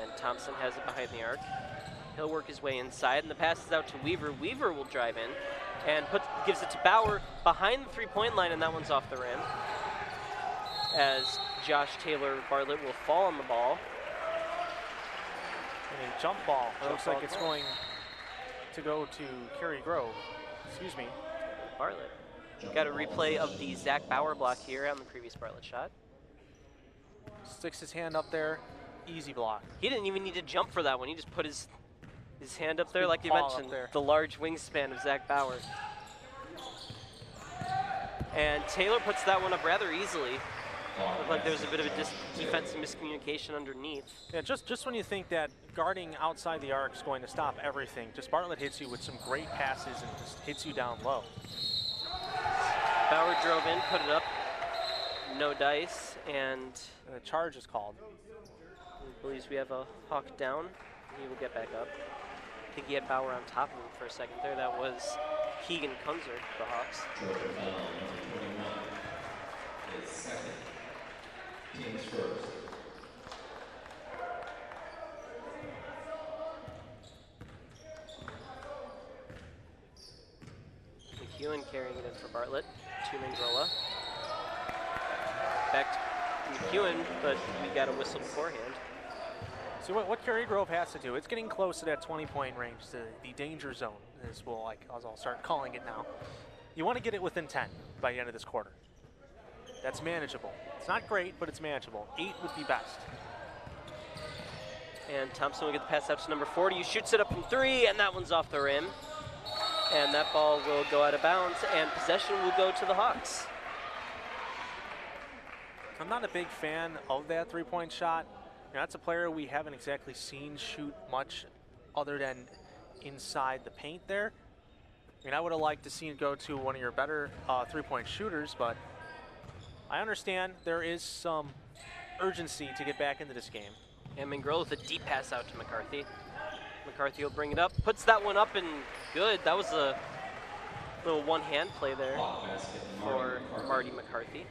And Thompson has it behind the arc. He'll work his way inside, and the pass is out to Weaver. Weaver will drive in and gives it to Bauer behind the 3-point line, and that one's off the rim. As Josh Taylor Bartlett will fall on the ball. And a jump ball. It looks like it's going to go to Cary-Grove. Excuse me. Bartlett. Got a replay of the Zach Bauer block here on the previous Bartlett shot. Sticks his hand up there. Easy block. He didn't even need to jump for that one. He just put his hand up there, like you mentioned, the large wingspan of Zach Bauer. And Taylor puts that one up rather easily. Looked like there was a bit of a defensive miscommunication underneath. Yeah, just when you think that guarding outside the arc is going to stop everything, just Bartlett hits you with some great passes and just hits you down low. Bauer drove in, put it up, no dice, and a charge is called. He believes we have a Hawk down. He will get back up. I think he had Bauer on top of him for a second there. That was Keegan Kunzer, the Hawks. Is second. Team's first. McEwen carrying it in for Bartlett to Mangrola. Back to McEwen, but we got a whistle beforehand. So what Cary-Grove has to do, it's getting close to that 20-point range, the danger zone, as I'll start calling it now. You want to get it within 10 by the end of this quarter. That's manageable. It's not great, but it's manageable. 8 would be best. And Thompson will get the pass out to number 40, who shoots it up from 3, and that one's off the rim. And that ball will go out of bounds, and possession will go to the Hawks. I'm not a big fan of that three-point shot. You know, that's a player we haven't exactly seen shoot much other than inside the paint there. I mean, I would have liked to see it go to one of your better three-point shooters, but I understand there is some urgency to get back into this game. And Mangrola with a deep pass out to McCarthy. McCarthy will bring it up, puts that one up, and good. That was a little one-hand play there for Marty McCarthy.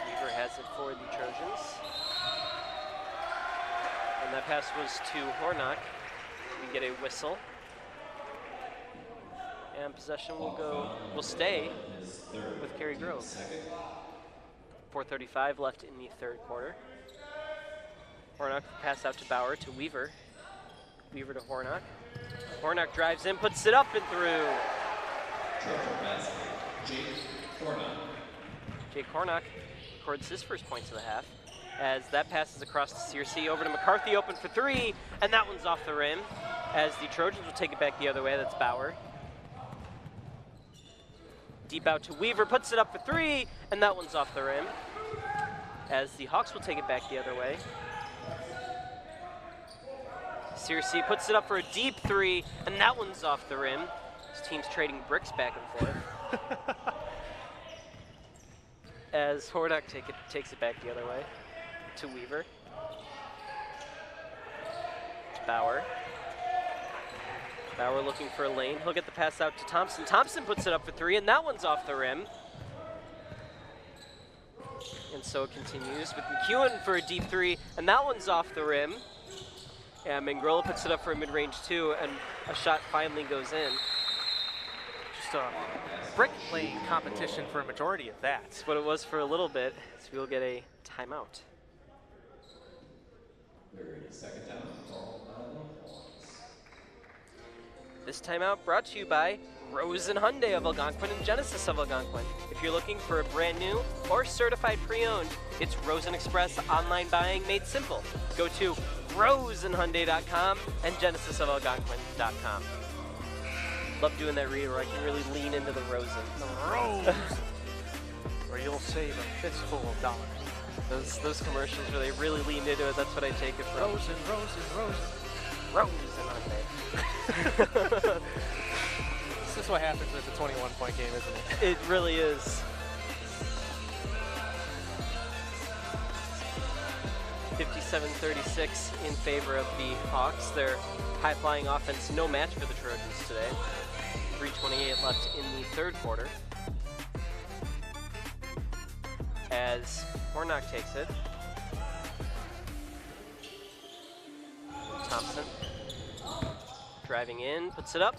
Weaver has it for the Trojans. And that pass was to Hornock. We get a whistle. And possession will stay with Cary-Grove. 4:35 left in the third quarter. Hornock pass out to Bauer to Weaver. Weaver to Hornock. Hornock drives in, puts it up and through. Jake Hornock records his first points of the half as that passes across to Searcy over to McCarthy, open for 3, and that one's off the rim as the Trojans will take it back the other way. That's Bauer. Deep out to Weaver, puts it up for 3, and that one's off the rim as the Hawks will take it back the other way. Searcy puts it up for a deep 3, and that one's off the rim. This team's trading bricks back and forth. As Hornock takes it back the other way to Weaver. To Bauer. Bauer looking for a lane. He'll get the pass out to Thompson. Thompson puts it up for 3, and that one's off the rim. And so it continues with McEwen for a deep 3, and that one's off the rim. And Mangrola puts it up for a mid-range 2, and a shot finally goes in. Just a brick-laying competition for a majority of that. That's what it was for a little bit, so we'll get a timeout. Second timeout. This timeout brought to you by Rose and Hyundai of Algonquin and Genesis of Algonquin. If you're looking for a brand new or certified pre-owned, it's Rose and Express online buying made simple. Go to roseandhyundai.com and genesisofalgonquin.com. Love doing that read where I can really lean into the Rosen. The Rose! Where you'll save a fistful of dollars. Those commercials where they really lean into it, that's what I take it from. Rosen, Rosen, Rosen. Rose and Hyundai. This is what happens with a 21-point game, isn't it? It really is. 57-36 in favor of the Hawks. Their high-flying offense, no match for the Trojans today. 3:28 left in the third quarter. As Hornock takes it. Thompson driving in, puts it up,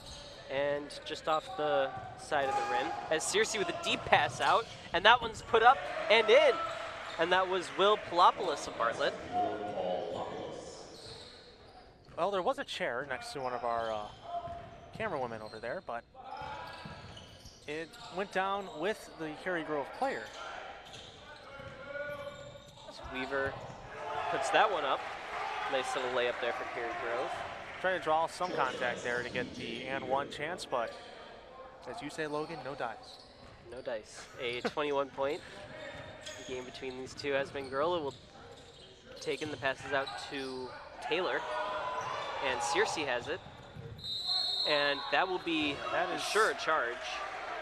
and just off the side of the rim. As Searcy with a deep pass out, and that one's put up and in. And that was Will Palopoulos of Bartlett. Well, there was a chair next to one of our camera women over there, but it went down with the Cary-Grove player. So Weaver puts that one up. Nice little layup there for Cary-Grove. Trying to draw some contact there to get the and one chance, but as you say, Logan, no dice. No dice. A 21-point game between these two has been Gurla will take in the passes out to Taylor, and Searcy has it, and that will be a sure charge.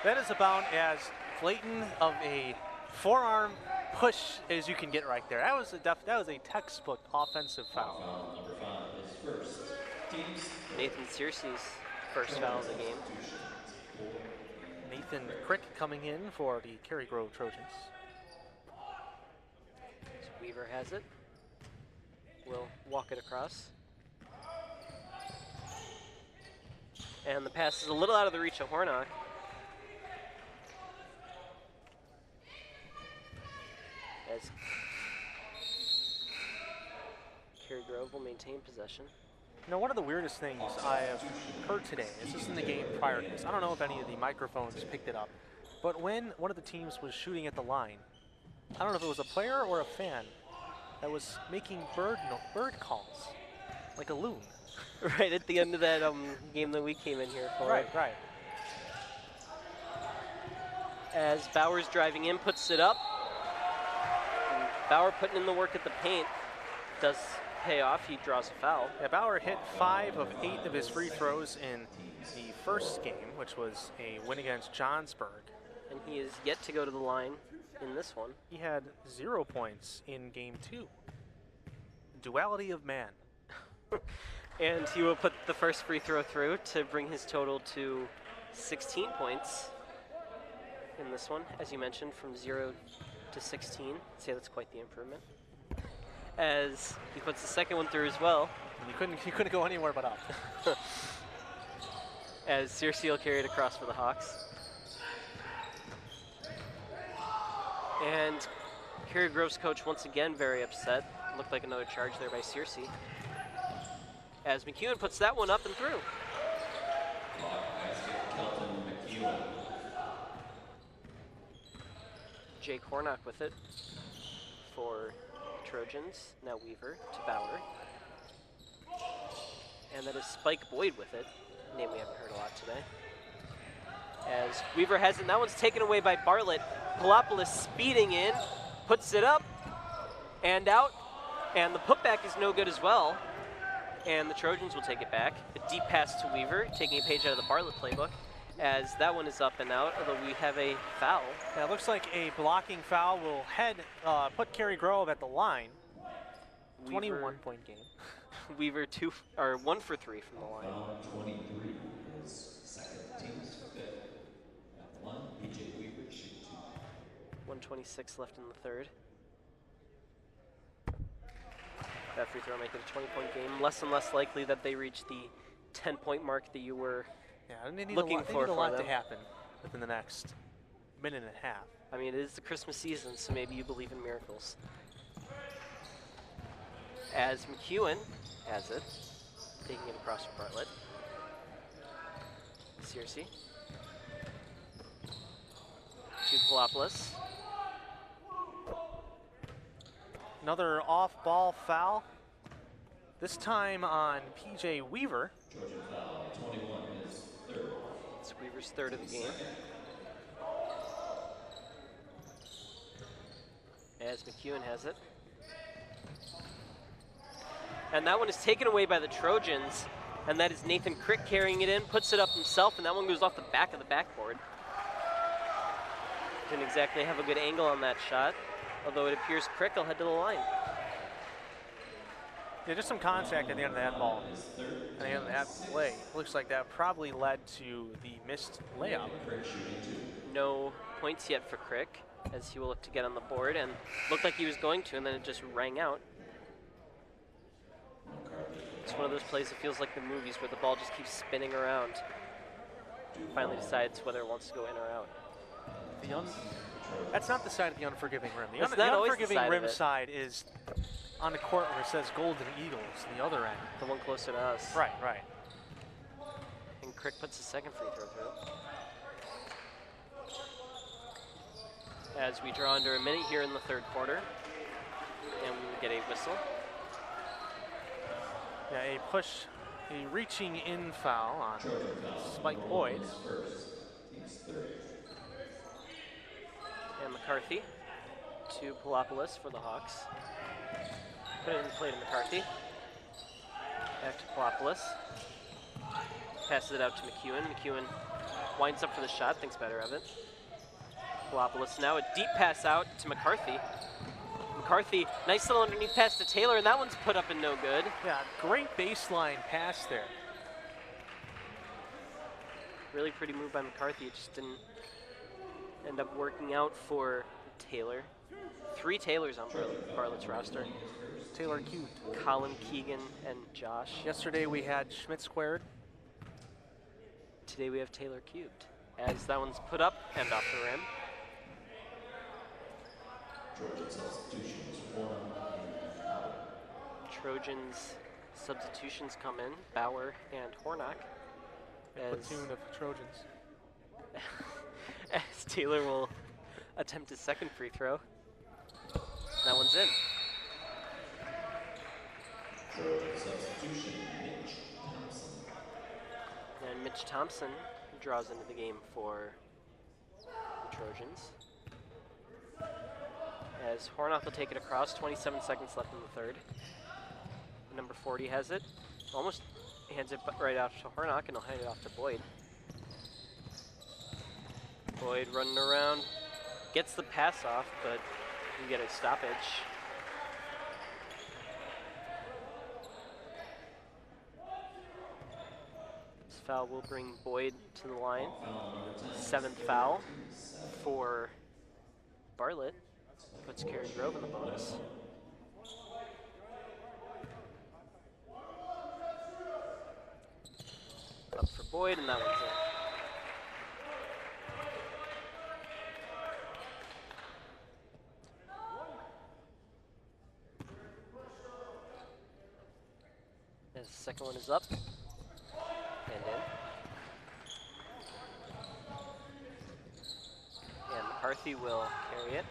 That is about as blatant of a forearm push as you can get right there. That was a textbook offensive foul. Foul number 5 is first. Teams. Nathan Searcy's first foul of the game. Nathan Crick coming in for the Cary-Grove Trojans. So Weaver has it. Will walk it across. And the pass is a little out of the reach of Hornock. As Cary-Grove will maintain possession. You know, one of the weirdest things I have heard today, this is in the game prior to this, I don't know if any of the microphones picked it up, but when one of the teams was shooting at the line, I don't know if it was a player or a fan that was making bird calls, like a loon. Right at the end of that game that we came in here for. Right. As Bauer's driving in, puts it up. And Bauer putting in the work at the paint. Does pay off, he draws a foul. Yeah, Bauer hit 5 of 8 of his free throws in the first game, which was a win against Johnsburg. And he is yet to go to the line in this one. He had 0 points in game 2. Duality of man. And he will put the first free throw through to bring his total to 16 points in this one, as you mentioned, from 0 to 16. I'd say that's quite the improvement. As he puts the second one through as well. And he couldn't go anywhere but up. As Searcy will carry it across for the Hawks. And Cary-Grove's coach once again very upset. Looked like another charge there by Searcy. As McEwen puts that one up and through. Jake Hornock with it for Trojans. Now Weaver to Bauer. And that is Spike Boyd with it. Name we haven't heard a lot today. As Weaver has it, and that one's taken away by Bartlett. Palopoulos speeding in, puts it up and out, and the putback is no good as well. And the Trojans will take it back. A deep pass to Weaver, taking a page out of the Bartlett playbook, as that one is up and out, although we have a foul. Yeah, it looks like a blocking foul will put Cary-Grove at the line. 21-point game. Weaver 1 for 3 from the line. 23 is second team's fifth. At the line, PJ Weaver shoot 2. 1:26 left in the third. That free throw make it a 20-point game. Less and less likely that they reach the 10-point mark that you were looking for. They need a lot to happen within the next minute and a half. I mean, it is the Christmas season, so maybe you believe in miracles. As McEwen has it, taking it across for Bartlett. Searcy. To Palopoulos. Another off-ball foul, this time on PJ Weaver. Georgia foul 21 is third. It's Weaver's third of the game. As McEwen has it. And that one is taken away by the Trojans, and that is Nathan Crick carrying it in, puts it up himself, and that one goes off the back of the backboard. Didn't exactly have a good angle on that shot, although it appears Crick will head to the line. Yeah, just some contact at the end of that ball. At the end of that play. Looks like that probably led to the missed layup. No points yet for Crick, as he will look to get on the board, and looked like he was going to, and then it just rang out. It's one of those plays that feels like the movies where the ball just keeps spinning around. Finally decides whether it wants to go in or out. That's not the side of the unforgiving rim. The unforgiving rim side is on the court where it says Golden Eagles, the other end. The one closer to us. Right. And Crick puts the second free throw through. As we draw under a minute here in the third quarter, and we will get a whistle. Yeah, a push A reaching in foul on Spike Boyd. And McCarthy to Palopoulos for the Hawks. Put it in play to McCarthy. Back to Palopoulos. Passes it out to McEwen. McEwen winds up for the shot, thinks better of it. Palopoulos now a deep pass out to McCarthy. McCarthy, nice little underneath pass to Taylor, and that one's put up and no good. Yeah, great baseline pass there. Really pretty move by McCarthy. It just didn't end up working out for Taylor. 3 Taylors on Bartlett's roster. Taylor cubed. Colin, Keegan, and Josh. Yesterday we had Schmidt squared. Today we have Taylor cubed. As that one's put up and off the rim. Trojans substitutions come in. Bauer and Hornock. A platoon of Trojans. As Taylor will attempt his second free throw. That one's in. Substitution, Mitch Thompson. And Mitch Thompson draws into the game for the Trojans. As Hornock will take it across, 27 seconds left in the third. Number 40 has it. Almost hands it right out to Hornock, and he'll hand it off to Boyd. Boyd running around, gets the pass off, but you get a stoppage. This foul will bring Boyd to the line. 7th foul for Bartlett. Puts Cary-Grove in the bonus. Up for Boyd, and that one's in. As the second one is up and in. And McCarthy will carry it.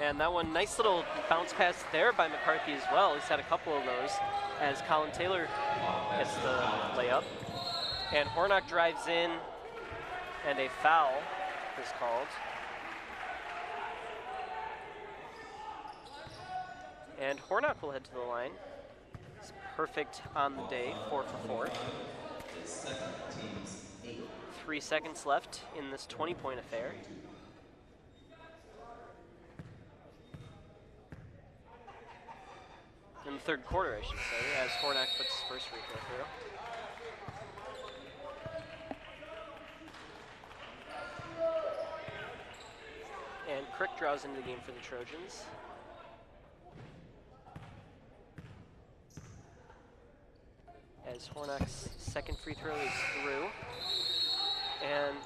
And that one, nice little bounce pass there by McCarthy as well. He's had a couple of those as Colin Taylor gets the layup. And Hornock drives in, and a foul is called. And Hornock will head to the line. It's perfect on the day, 4 for 4. 3 seconds left in this 20-point affair. In the third quarter, I should say, as Hornock puts his first free throw through. And Crick draws into the game for the Trojans. As Hornock's second free throw is through. And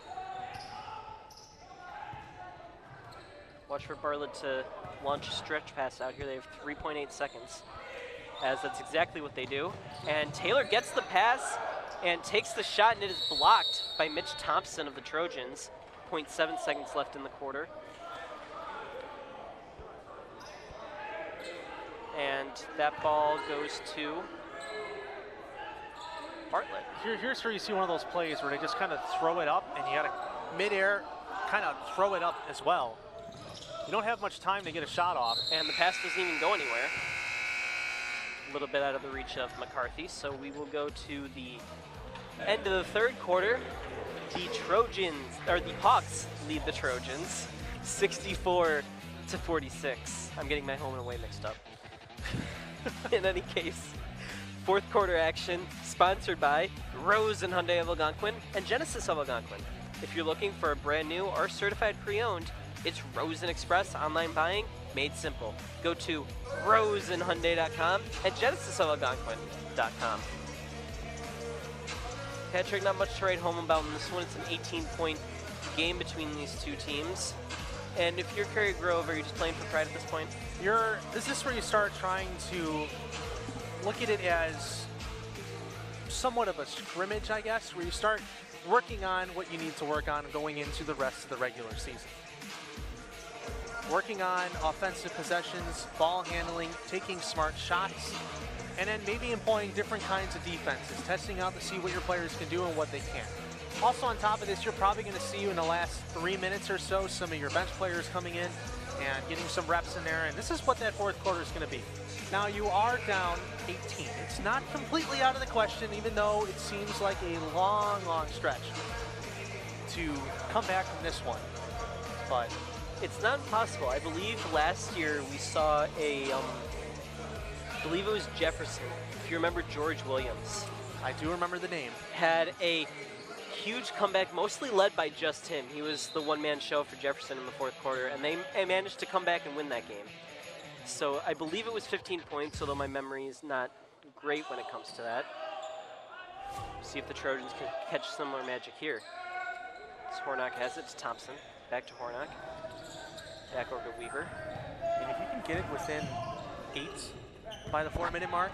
watch for Bartlett to launch a stretch pass out here. They have 3.8 seconds. As that's exactly what they do. And Taylor gets the pass and takes the shot, and it is blocked by Mitch Thompson of the Trojans. 0.7 seconds left in the quarter. And that ball goes to Bartlett. Here's where you see one of those plays where they just kind of throw it up, and you got to midair kind of throw it up as well. You don't have much time to get a shot off. And the pass doesn't even go anywhere. A little bit out of the reach of McCarthy, so we will go to the end of the third quarter. The Trojans, or the Hawks lead the Trojans 64 to 46. I'm getting my home and away mixed up. In any case, fourth quarter action sponsored by Rose and Hyundai of Algonquin and Genesis of Algonquin. If you're looking for a brand new or certified pre-owned, it's Rose and Express online buying made simple. Go to roseandhyundai.com and genesisofalgonquin.com. Patrick, not much to write home about in this one. It's an 18-point game between these two teams. And if you're Cary-Grove, are you just playing for pride at this point? This is where you start trying to look at it as somewhat of a scrimmage, I guess, where you start working on what you need to work on going into the rest of the regular season. working on offensive possessions, ball handling, taking smart shots, and then maybe employing different kinds of defenses, testing out to see what your players can do and what they can't. Also on top of this, you're probably going to see in the last 3 minutes or so some of your bench players coming in and getting some reps in there, and this is what that fourth quarter is going to be. Now you are down 18. It's not completely out of the question, even though it seems like a long, long stretch to come back from this one. But it's not impossible. I believe last year we saw I believe it was Jefferson. If you remember George Williams. I do remember the name. Had a huge comeback, mostly led by just him. He was the one-man show for Jefferson in the fourth quarter, and they managed to come back and win that game. So I believe it was 15 points, although my memory is not great when it comes to that. See if the Trojans can catch similar magic here. As Hornock has it to Thompson. Back to Hornock. Back over to Weaver. And if you can get it within 8 by the 4-minute mark,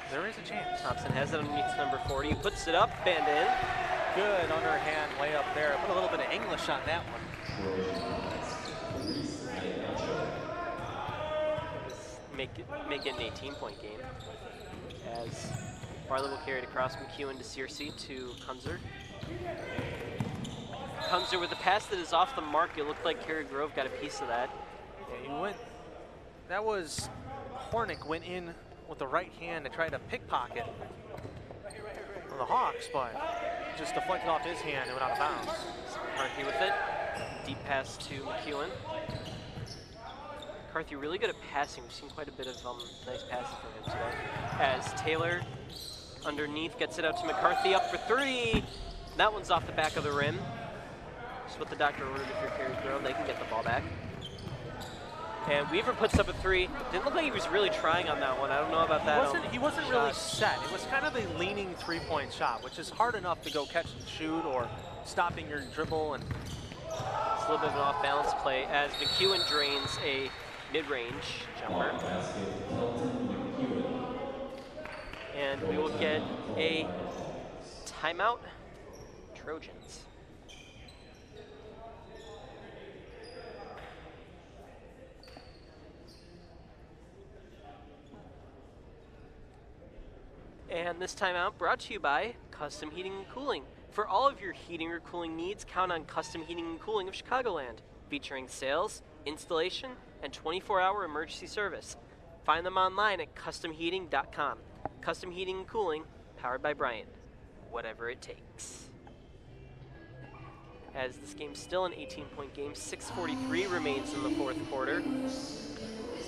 there is a chance. Thompson has it underneath number 40. Puts it up and in. Good underhand layup there. Put a little bit of English on that one. Make it an 18-point game. As Bartlett will carry it across McEwen to Searcy to Kunzer. Kunzer with a pass that is off the mark. It looked like Cary-Grove got a piece of that. Yeah, he went. That was Hornick went in with the right hand to try to pickpocket on the Hawks, but just deflected off his hand and went out of bounds. McCarthy with it. Deep pass to McEwen. McCarthy really good at passing. We've seen quite a bit of nice passes from him today. As Taylor underneath gets it out to McCarthy, up for 3. That one's off the back of the rim. Just what the doctor ordered if you're Cary-Grove. They can get the ball back. And Weaver puts up a 3. Didn't look like he was really trying on that one. I don't know about that. He wasn't really set. It was kind of a leaning 3-point shot, which is hard enough to go catch and shoot or stopping your dribble. And it's a little bit of an off-balance play as McEwen drains a mid-range jumper. And we will get a timeout, Trojans. And this timeout brought to you by Custom Heating and Cooling. For all of your heating or cooling needs, count on Custom Heating and Cooling of Chicagoland, featuring sales, installation, and 24-hour emergency service. Find them online at customheating.com. Custom Heating and Cooling, powered by Bryant. Whatever it takes. As this game's still an 18-point game, 6:43 remains in the fourth quarter.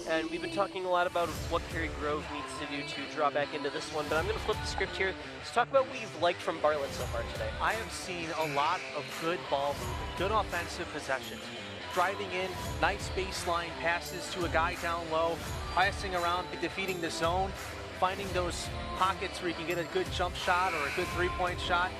And we've been talking a lot about what Cary-Grove needs to do to draw back into this one, but I'm going to flip the script here. Let's talk about what you've liked from Bartlett so far today. I have seen a lot of good ball movement, good offensive possessions. Driving in, nice baseline passes to a guy down low, passing around, defeating the zone, finding those pockets where you can get a good jump shot or a good 3-point shot,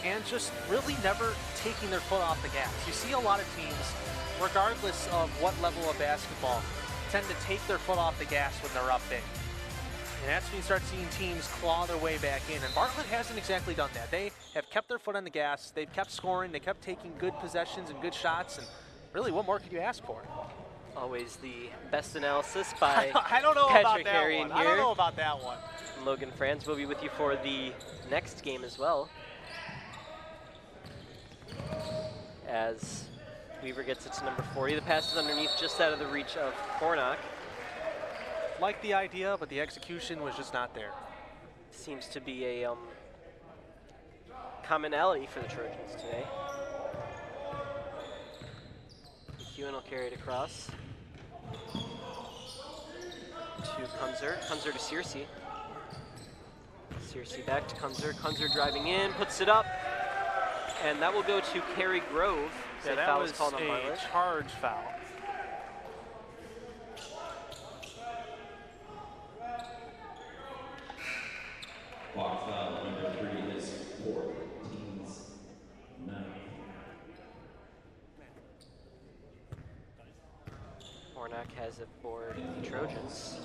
and just really never taking their foot off the gas. You see a lot of teams, regardless of what level of basketball, tend to take their foot off the gas when they're up big. And that's when you start seeing teams claw their way back in. And Bartlett hasn't exactly done that. They have kept their foot on the gas. They've kept scoring. They kept taking good possessions and good shots. And really, what more could you ask for? Always the best analysis by I don't know Patrick about that Harry one. here. I don't know about that one. And Logan Franz will be with you for the next game as well. As Weaver gets it to number 40. The pass is underneath, just out of the reach of Hornock. Like the idea, but the execution was just not there. Seems to be a commonality for the Trojans today. McEwen will carry it across to Kunzer. Kunzer to Searcy. Searcy back to Kunzer. Kunzer driving in, puts it up, and that will go to Cary-Grove. Yeah, that was a charge foul. Block foul number 3 is 4 teams 9. Hornock has it for the Trojans.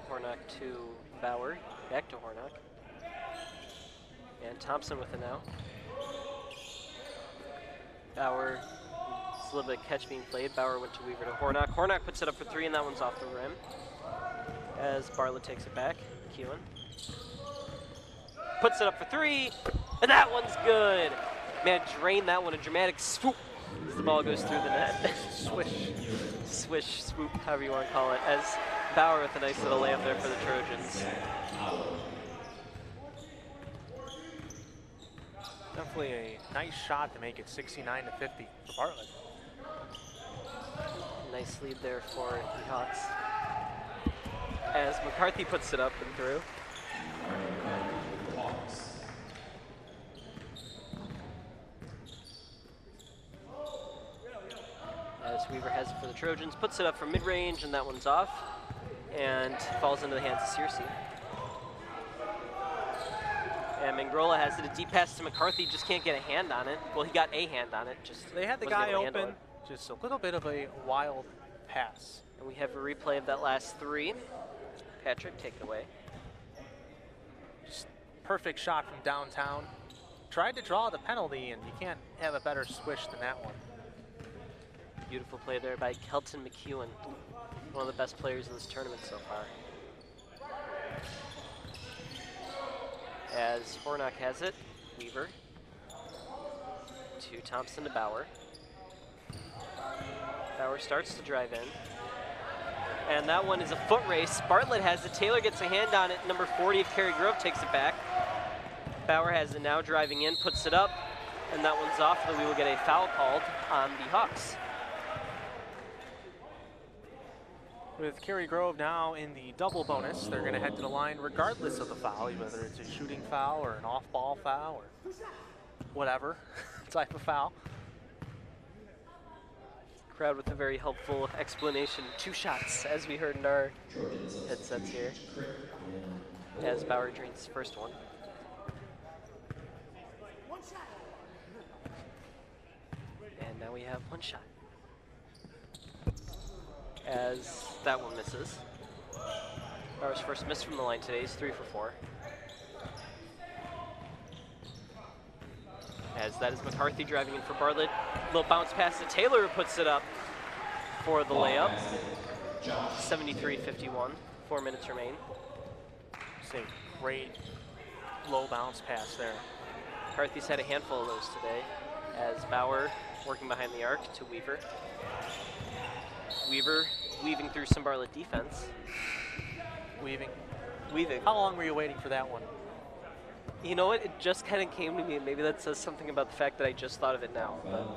Hornock to Bauer, back to Hornock. And Thompson with it now. Bauer, it's a little bit of catch being played. Bauer went to Weaver to Hornock. Hornock puts it up for 3, and that one's off the rim. As Bartlett takes it back, McEwen puts it up for 3, and that one's good. Man, drain that one, a dramatic swoop as the ball goes through the net. Swish. Swish, swoop, however you want to call it, as Bauer with a nice little layup there for the Trojans. Definitely a nice shot to make it 69-50 for Bartlett. Nice lead there for the Hawks. As McCarthy puts it up and through. As Weaver has it for the Trojans, puts it up from mid-range, and that one's off, and falls into the hands of Searcy. And Mangrola has it, a deep pass to McCarthy, just can't get a hand on it. Well, he got a hand on it, just they had the guy open, just a little bit of a wild pass. And we have a replay of that last 3. Patrick, take it away. Just perfect shot from downtown. Tried to draw the penalty, and you can't have a better swish than that one. Beautiful play there by Kelton McEwen, one of the best players in this tournament so far. As Hornock has it, Weaver to Thompson to Bauer. Bauer starts to drive in. And that one is a foot race. Bartlett has it. Taylor gets a hand on it. Number 40 of Cary-Grove takes it back. Bauer has it now, driving in, puts it up, and that one's off, so we will get a foul called on the Hawks. With Cary-Grove now in the double bonus, they're going to head to the line regardless of the foul, whether it's a shooting foul or an off-ball foul or whatever type of foul. Crowd with a very helpful explanation. 2 shots, as we heard in our headsets here. As Bauer drains his first one. And now we have 1 shot. As that one misses. Bauer's first miss from the line today is 3 for 4. As that is McCarthy driving in for Bartlett. Little bounce pass to Taylor, who puts it up for the layup. 73-51, 4 minutes remain. It's a great low bounce pass there. McCarthy's had a handful of those today. As Bauer working behind the arc to Weaver. Weaver weaving through some Bartlett defense. Weaving. Weaving. How long were you waiting for that one? You know what? It just kind of came to me, and maybe that says something about the fact that I just thought of it now. But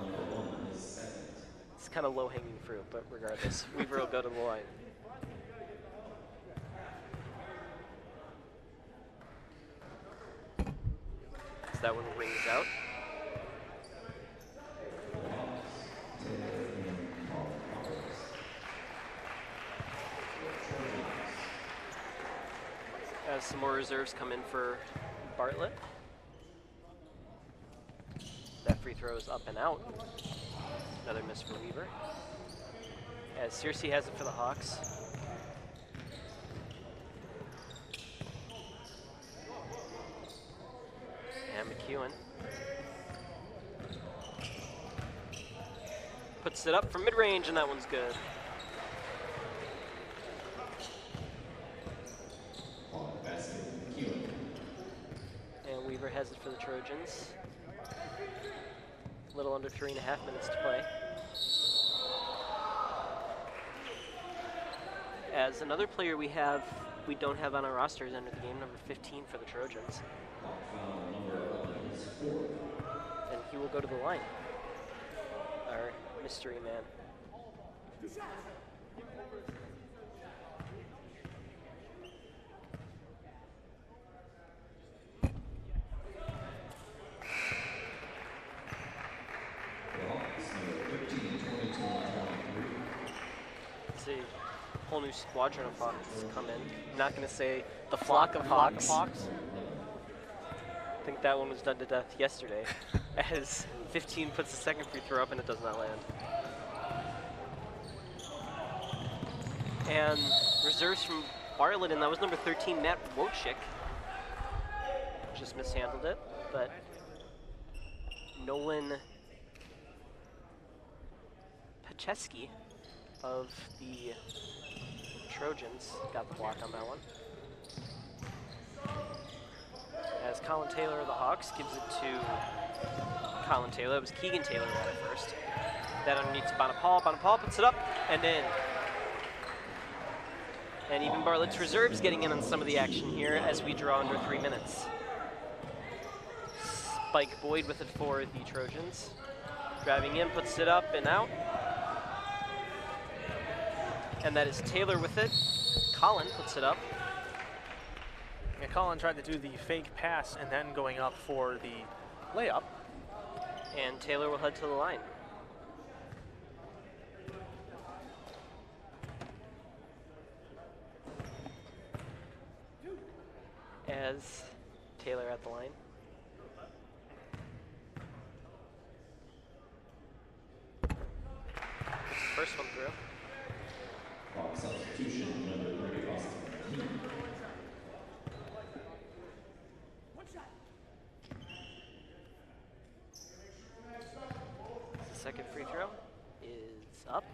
it's kind of low-hanging fruit, but regardless, Weaver will go to the line. So that one rings out. As some more reserves come in for Bartlett. That free throw is up and out. Another miss for Weaver. As Searcy has it for the Hawks. And McEwen puts it up from mid-range, and that one's good. And Weaver has it for the Trojans. A little under 3.5 minutes to play. As another player we don't have on our roster is under the game, number 15 for the Trojans. And he will go to the line. Our mystery man. It's a whole new squadron of Hawks come in. I'm not going to say the flock of Hawks. I think that one was done to death yesterday, as 15 puts the second free throw up and it does not land. And reserves from Bartlett, and that was number 13, Matt Wojcik. Just mishandled it, but Nolan Pacheski of the Trojans got the block on that one. As Colin Taylor of the Hawks gives it to Colin Taylor. It was Keegan Taylor who had it first. That underneath to Bonaparte. Bonaparte puts it up and in. And even Bartlett's reserves getting in on some of the action here as we draw under 3 minutes. Spike Boyd with it for the Trojans. Driving in, puts it up and out. And that is Taylor with it. Colin puts it up. Yeah, Colin tried to do the fake pass and then going up for the layup. And Taylor will head to the line. As Taylor at the line. First one through. Substitution, number 3, Austin. The second free throw is up.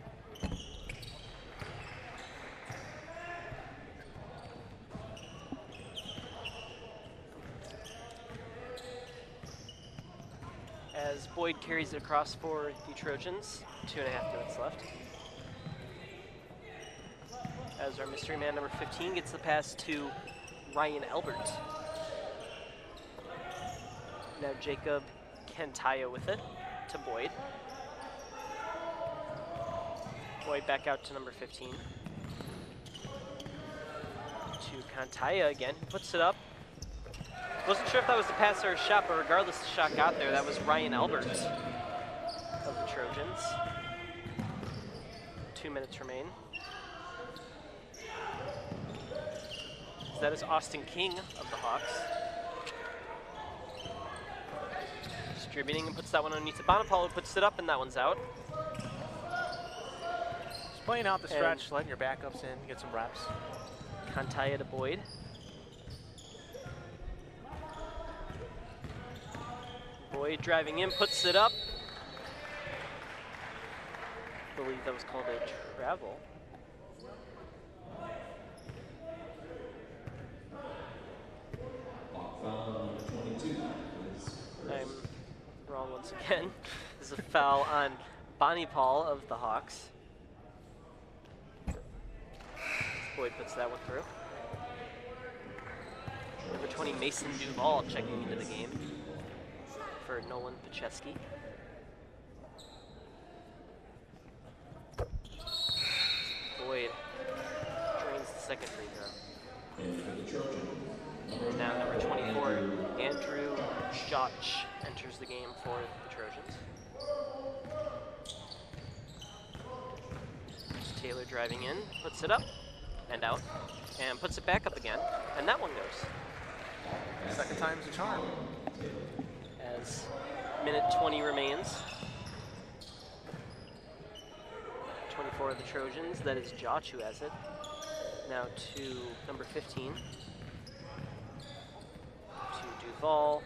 As Boyd carries it across for the Trojans, 2.5 minutes left. As our mystery man number 15 gets the pass to Ryan Albert. Now Jacob Kentaya with it to Boyd. Boyd back out to number 15. To Kentaya again, who puts it up. Wasn't sure if that was the pass or a shot, but regardless, the shot got there. That was Ryan Albert of the Trojans. 2 minutes remain. So that is Austin King of the Hawks. Distributing and puts that one underneath to Bonaparte, puts it up, and that one's out. Just playing out the stretch, letting your backups in, get some reps. Kantaya to Boyd. Boyd driving in, puts it up. I believe that was called a travel. I'm wrong once again. This is a foul on Bonnie Paul of the Hawks. Boyd puts that one through. Number 20, Mason Duval checking into the game for Nolan Pacheski. Boyd drains the second free throw. And now number 24, Andrew Jotch enters the game for the Trojans. Taylor driving in, puts it up and out, and puts it back up again, and that one goes. Second time's a charm. As minute 20 remains. 24 of the Trojans, that is Jotch who has it. Now to number 15. To Duval.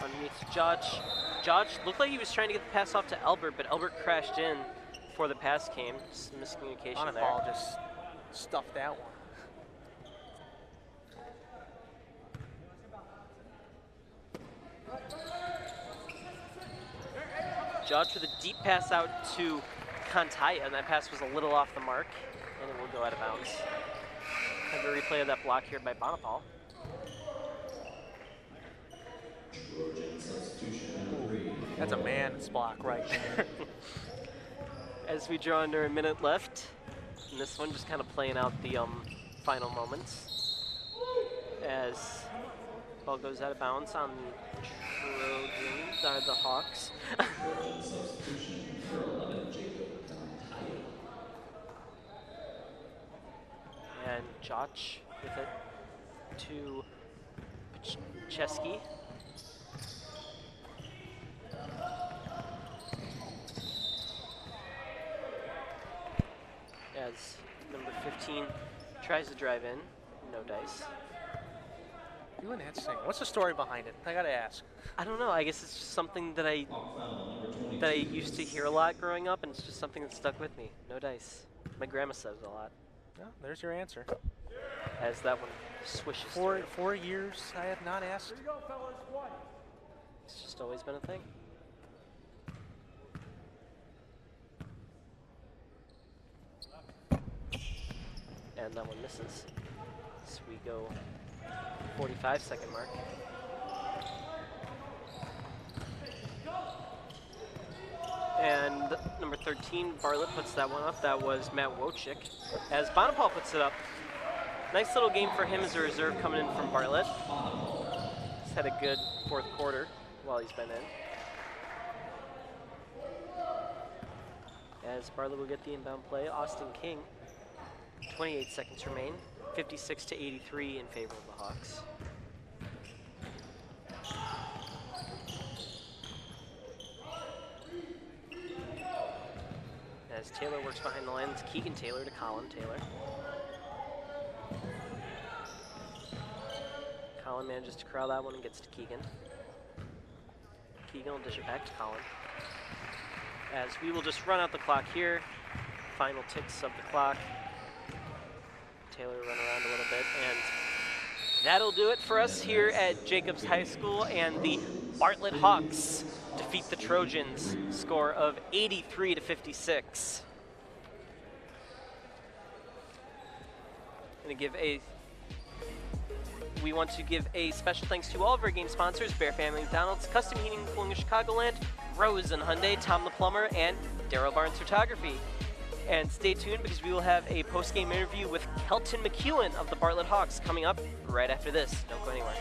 Underneath to Jotch. Jotch looked like he was trying to get the pass off to Albert, but Albert crashed in before the pass came. Just miscommunication there. Bonaparte just stuffed that one. Jotch with a deep pass out to Kantaya, and that pass was a little off the mark, and it will go out of bounds. Have a replay of that block here by Bonaparte. That's a man's block right there. As we draw under a minute left, and this one just kind of playing out the final moments. As ball goes out of bounds on the Trojans, the Hawks. And Jotch with it to Pacheski. As number 15 tries to drive in, no dice. You and that sing. What's the story behind it? I gotta ask. I don't know. I guess it's just something that I used to hear a lot growing up, and it's just something that stuck with me. No dice. My grandma says a lot. Well, there's your answer. As that one swishes. 4 years I have not asked. Here you go, fellas. One. It's just always been a thing. And that one misses. So we go 45-second mark. And number 13, Bartlett puts that one up. That was Matt Wojcik. As Bonaparte puts it up. Nice little game for him as a reserve coming in from Bartlett. He's had a good fourth quarter while he's been in. As Bartlett will get the inbound play, Austin King. 28 seconds remain. 56-83 in favor of the Hawks. As Taylor works behind the lines, Keegan Taylor to Colin Taylor. Colin manages to corral that one and gets to Keegan. Keegan will dish it back to Colin. As we will just run out the clock here. Final ticks of the clock. Taylor run around a little bit, and that'll do it for us here at Jacobs High School, and the Bartlett Hawks defeat the Trojans, score of 83-56. We want to give a special thanks to all of our game sponsors: Bear Family McDonald's, Custom Heating and Cooling of Chicagoland, Rose and Hyundai, Tom the Plumber, and Darryl Barnes Photography. And stay tuned because we will have a post-game interview with Kelton McEwen of the Bartlett Hawks coming up right after this. Don't go anywhere.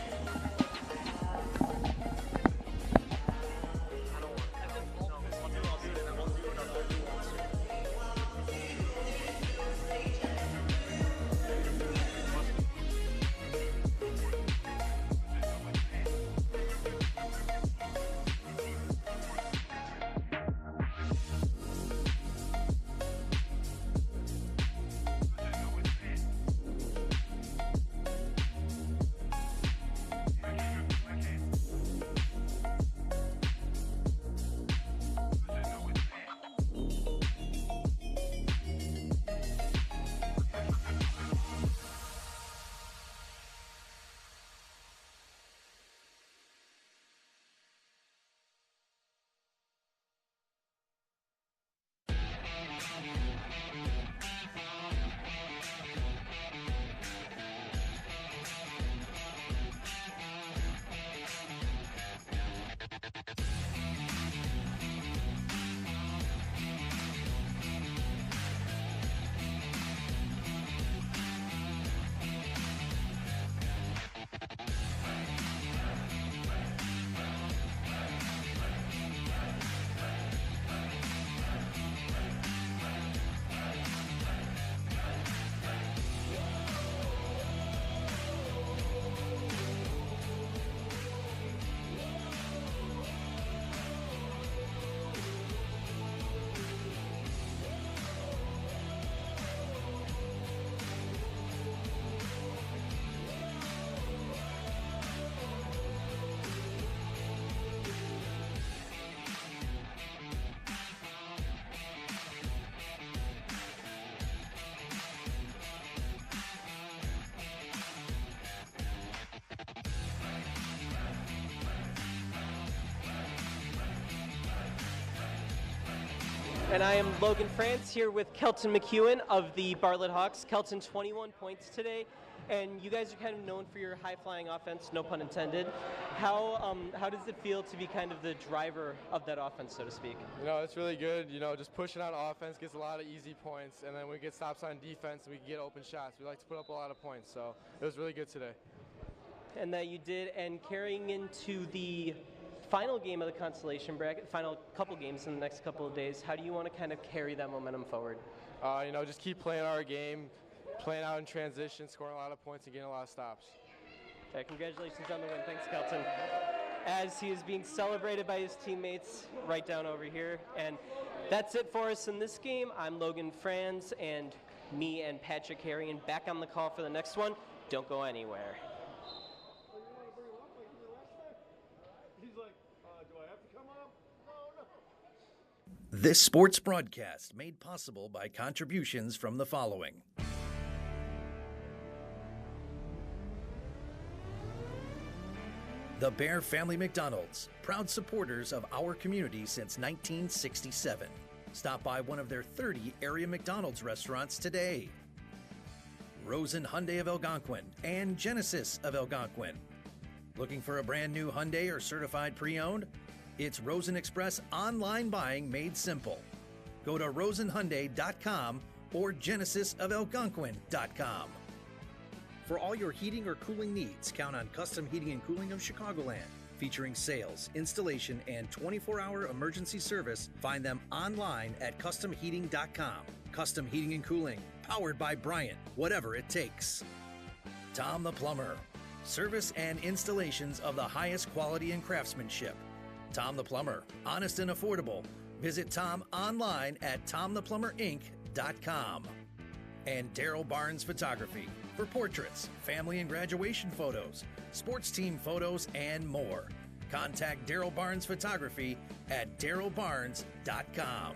And I am Logan France here with Kelton McEwen of the Bartlett Hawks. Kelton, 21 points today, and you guys are kind of known for your high-flying offense, no pun intended. How does it feel to be kind of the driver of that offense, so to speak? You know, it's really good. You know, just pushing on offense gets a lot of easy points, and then we get stops on defense and we can get open shots. We like to put up a lot of points, so it was really good today. And that you did, and carrying into the final game of the consolation bracket, final couple games in the next couple of days, how do you want to kind of carry that momentum forward? You know, just keep playing our game, playing out in transition, scoring a lot of points and getting a lot of stops. Okay, congratulations on the win. Thanks, Kelton. As he is being celebrated by his teammates right down over here. And that's it for us in this game. I'm Logan Franz, and me and Patrick Harrigan back on the call for the next one. Don't go anywhere. This sports broadcast made possible by contributions from the following. The Bear Family McDonald's, proud supporters of our community since 1967. Stop by one of their 30 area McDonald's restaurants today. Rosen Hyundai of Algonquin and Genesis of Algonquin. Looking for a brand new Hyundai or certified pre-owned? It's Rosen Express online buying made simple. Go to rosenhyundai.com or genesisofelgonquin.com. For all your heating or cooling needs, count on Custom Heating and Cooling of Chicagoland. Featuring sales, installation, and 24-hour emergency service, find them online at customheating.com. Custom Heating and Cooling, powered by Bryant, whatever it takes. Tom the Plumber, service and installations of the highest quality and craftsmanship. Tom the Plumber, honest and affordable. Visit Tom online at tomtheplumberinc.com. And Daryl Barnes Photography for portraits, family and graduation photos, sports team photos, and more. Contact Daryl Barnes Photography at darylbarnes.com.